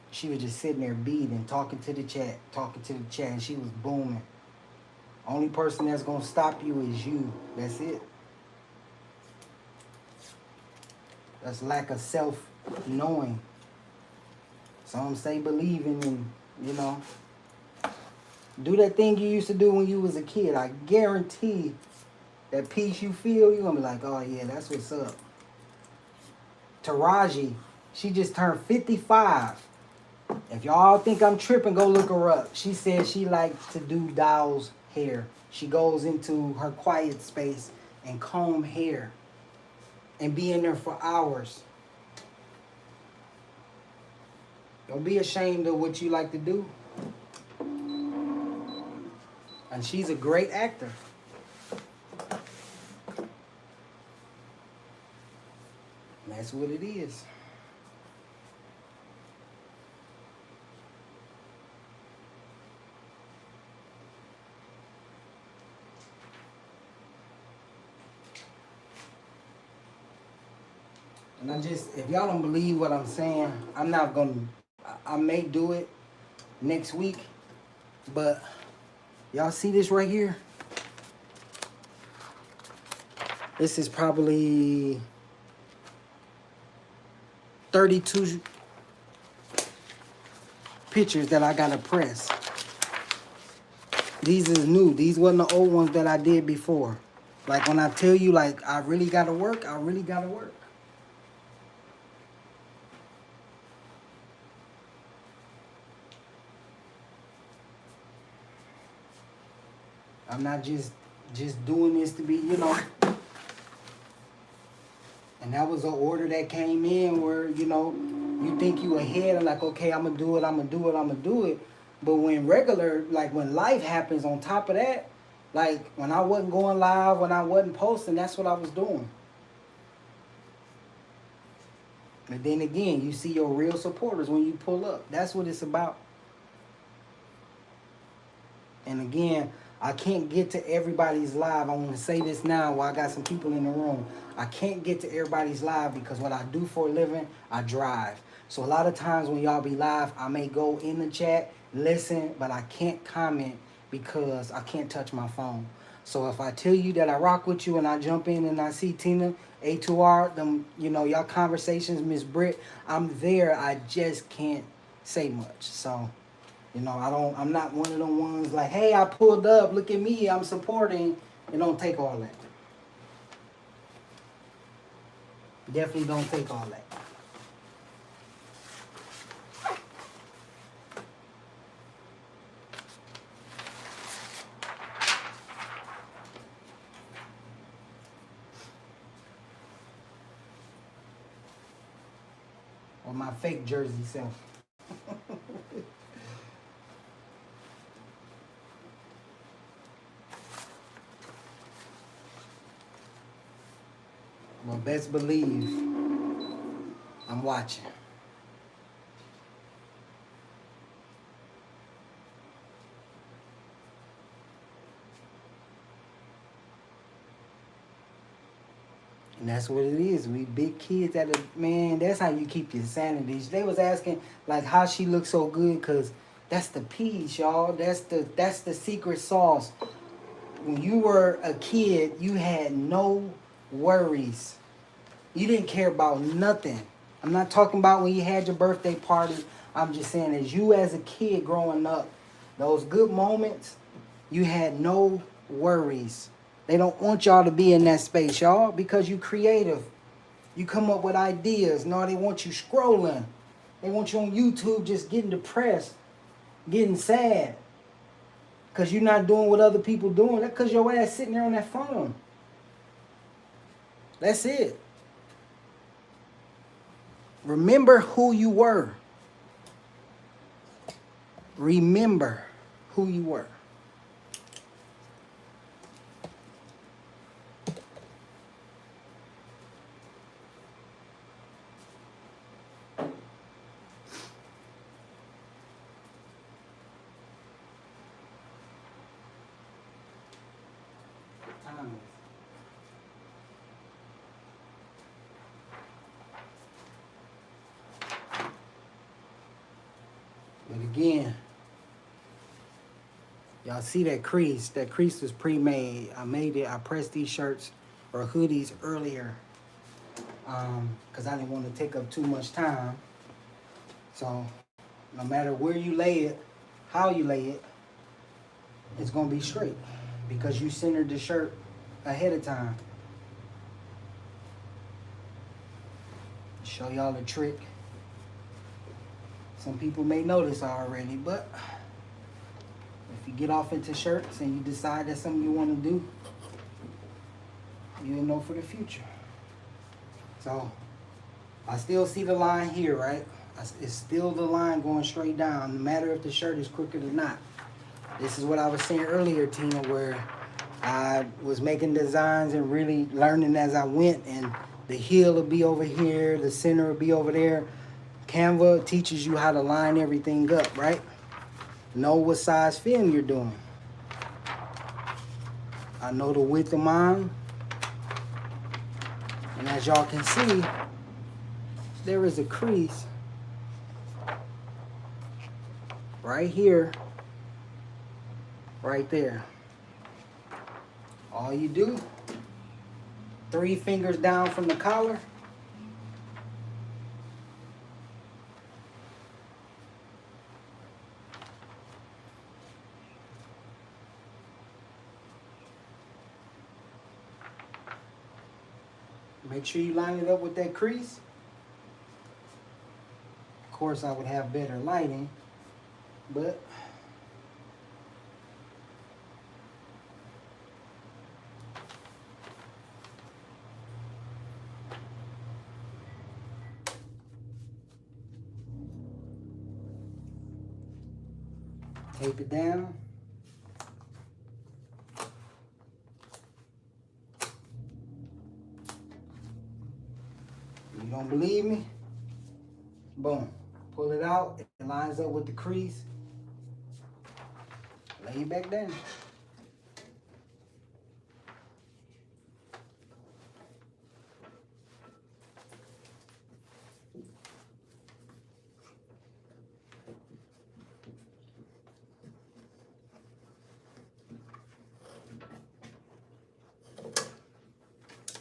She was just sitting there beading, talking to the chat, and she was booming. Only person that's gonna stop you is you. That's it. That's lack of self-knowing. Some say believing and, you know, do that thing you used to do when you was a kid. I guarantee that peace you feel, you're gonna be like, oh yeah, that's what's up. Taraji, she just turned 55. If y'all think I'm tripping, go look her up. She said she likes to do Dow's hair. She goes into her quiet space and comb hair and be in there for hours. Don't be ashamed of what you like to do. And she's a great actor. And that's what it is. And if y'all don't believe what I'm saying, I'm not gonna, I may do it next week, but y'all see this right here? This is probably 32 pictures that I gotta press. These is new. These wasn't the old ones that I did before. Like when I tell you, like, I really gotta work, I really gotta work. I'm not just doing this to be, you know. And that was an order that came in where, you know, you think you ahead and like, okay, I'm gonna do it. But when regular, like when life happens on top of that, like when I wasn't going live, when I wasn't posting, that's what I was doing. And then again, you see your real supporters when you pull up. That's what it's about. And again, I can't get to everybody's live. I want to say this now while I got some people in the room. I can't get to everybody's live because what I do for a living, I drive. So a lot of times when y'all be live, I may go in the chat, listen, but I can't comment because I can't touch my phone. So if I tell you that I rock with you and I jump in and I see Tina, A2R, them, you know, y'all conversations, Miss Britt, I'm there. I just can't say much. So, you know, I'm not one of them ones like, hey, I pulled up, look at me, I'm supporting. It don't take all that. Definitely don't take all that. Or my fake Jersey self. Well, best believe I'm watching. And that's what it is. We big kids at a, man, that's how you keep your sanity. They was asking like how she looks so good because that's the peas, y'all. That's the secret sauce. When you were a kid, you had no worries. You didn't care about nothing. I'm not talking about when you had your birthday party. I'm just saying as you as a kid growing up, those good moments, you had no worries. They don't want y'all to be in that space, y'all, because you creative. You come up with ideas. No, they want you scrolling. They want you on YouTube just getting depressed, getting sad. Because you're not doing what other people doing. That's because your ass sitting there on that phone. That's it. Remember who you were. Remember who you were. Again, y'all see that crease? That crease was pre-made. I made it. I pressed these shirts or hoodies earlier because I didn't want to take up too much time. So no matter where you lay it, how you lay it, it's going to be straight because you centered the shirt ahead of time. Show y'all a trick. Some people may know this already, but if you get off into shirts and you decide that's something you want to do, you'll know for the future. So I still see the line here, right? It's still the line going straight down, no matter if the shirt is crooked or not. This is what I was saying earlier, Tina, where I was making designs and really learning as I went, and the heel will be over here, the center will be over there. Canva teaches you how to line everything up, right? Know what size film you're doing. I know the width of mine. And as y'all can see, there is a crease right here, right there. All you do, 3 fingers down from the collar. Make sure you line it up with that crease. Of course, I would have better lighting, but tape it down. You don't believe me? Boom. Pull it out. It lines up with the crease. Lay it back down.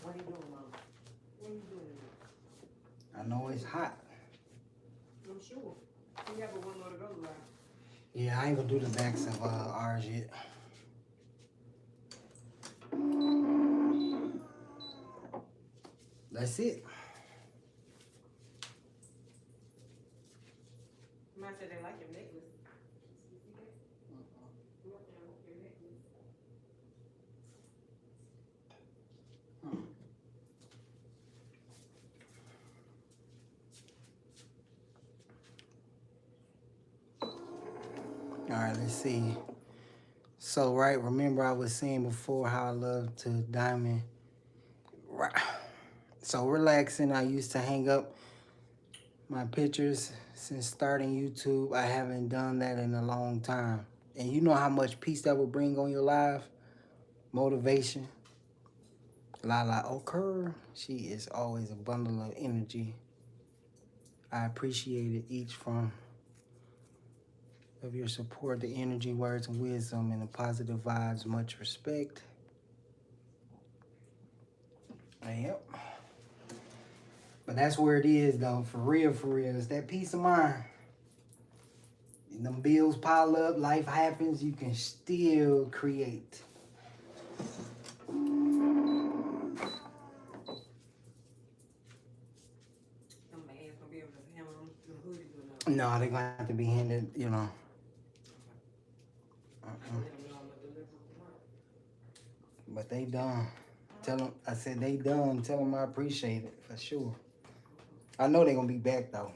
What are you doing, Mom? What are you doing?
I know it's hot.
I'm sure. You have one more to go, right?
Yeah, I ain't gonna do the backs of ours yet. That's it.
Somebody said they like your necklace. You see that? Your necklace.
All right, let's see. So, right, remember I was saying before how I love to diamond. Right. So relaxing, I used to hang up my pictures since starting YouTube. I haven't done that in a long time. And you know how much peace that will bring on your life? Motivation. Lala Okur, she is always a bundle of energy. I appreciate it each from of your support, the energy, words, and wisdom, and the positive vibes. Much respect. Yep. But that's where it is, though. For real, for real. It's that peace of mind. Them bills pile up, life happens, you can still create. No, they're gonna have to be handed, you know. But they done. Tell them, I said they done. Tell them I appreciate it, for sure. I know they're gonna be back, though.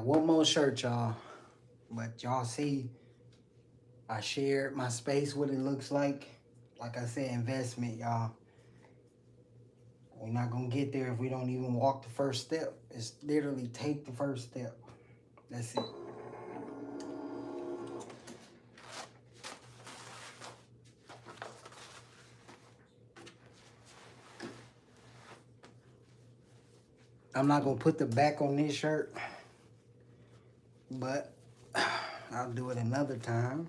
one more shirt, y'all. But y'all see, I shared my space, what it looks like. Like I said, investment, y'all. We're not gonna get there if we don't even walk the first step. It's literally take the first step. That's it. I'm not gonna put the back on this shirt, but I'll do it another time.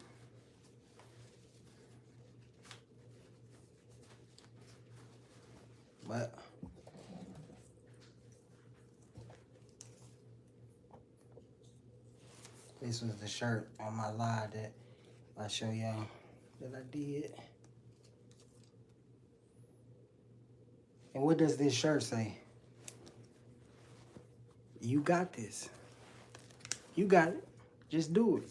But this was the shirt on my live that I show y'all that I did. And what does this shirt say? You got this. You got it. Just do it.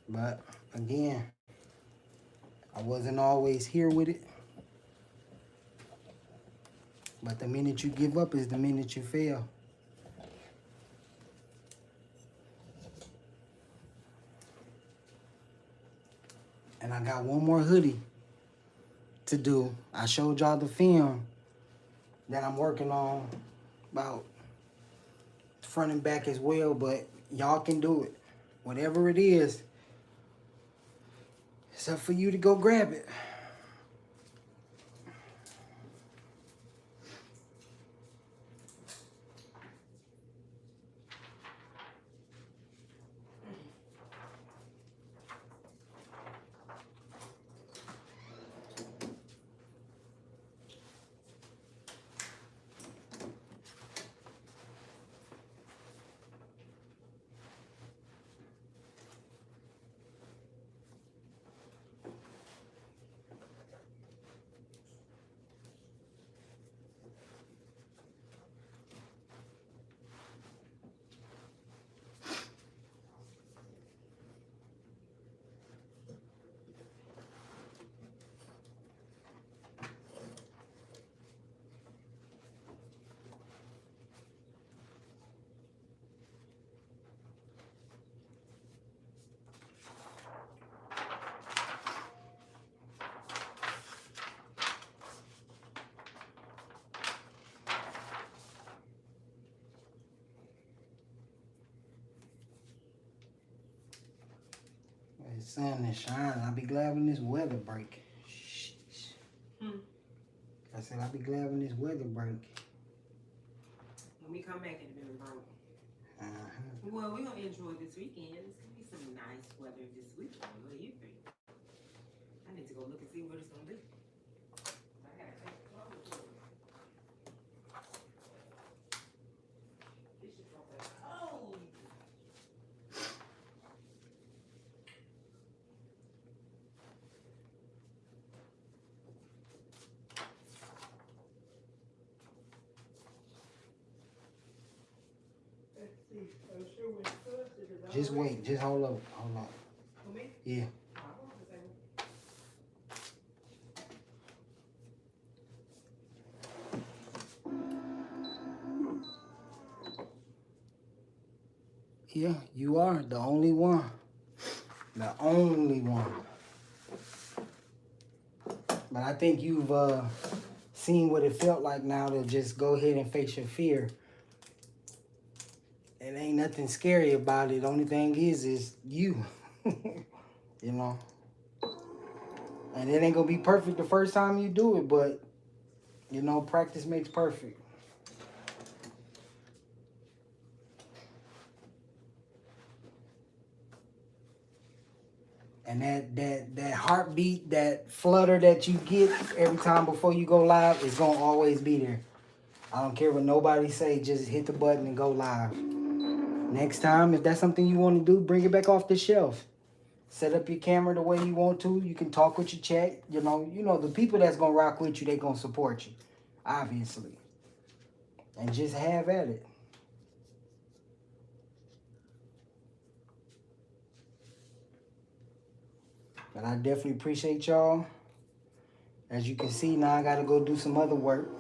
But again, I wasn't always here with it. But the minute you give up is the minute you fail. And I got one more hoodie to do. I showed y'all the film that I'm working on about front and back as well, but y'all can do it. Whatever it is, it's up for you to go grab it. The sun is shining. I'll be glad when this weather break. I said I'll be glad when this weather break.
When we come back, it'll be broke. Well, we're gonna enjoy this weekend. It's gonna be some nice weather this weekend. What do you think? I need to go look and see what it's gonna do. I gotta take the clothes off. This shit's gonna be cold. Let's see. I'm sure when it's busted, it's
Just wait. Just hold up. Hold on.
For me?
Yeah.
I want the same.
Yeah, you are the only one. The only one. But I think you've seen what it felt like now to just go ahead and face your fear. It ain't nothing scary about it. The only thing is you. You know? And it ain't gonna be perfect the first time you do it, but you know, practice makes perfect. And that heartbeat, that flutter that you get every time before you go live is gonna always be there. I don't care what nobody say, just hit the button and go live. Next time, if that's something you want to do, bring it back off the shelf. Set up your camera the way you want to. You can talk with your chat. You know the people that's gonna rock with you, they gonna support you, obviously. And just have at it. But I definitely appreciate y'all. As you can see, now I gotta go do some other work.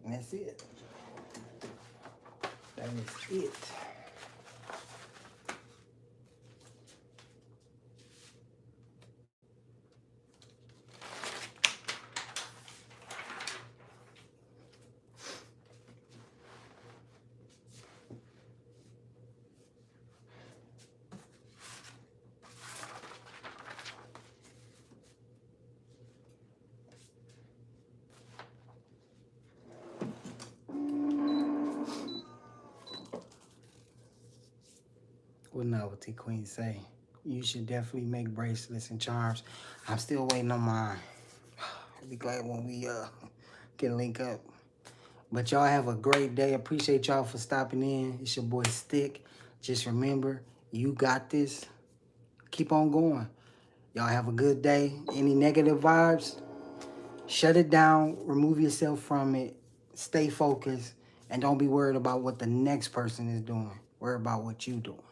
And that's it. That is it. What novelty queen say? You should definitely make bracelets and charms. I'm still waiting on mine. I'll be glad when we can link up. But y'all have a great day. Appreciate y'all for stopping in. It's your boy Stick. Just remember, you got this. Keep on going. Y'all have a good day. Any negative vibes, shut it down. Remove yourself from it. Stay focused. And don't be worried about what the next person is doing. Worry about what you doing.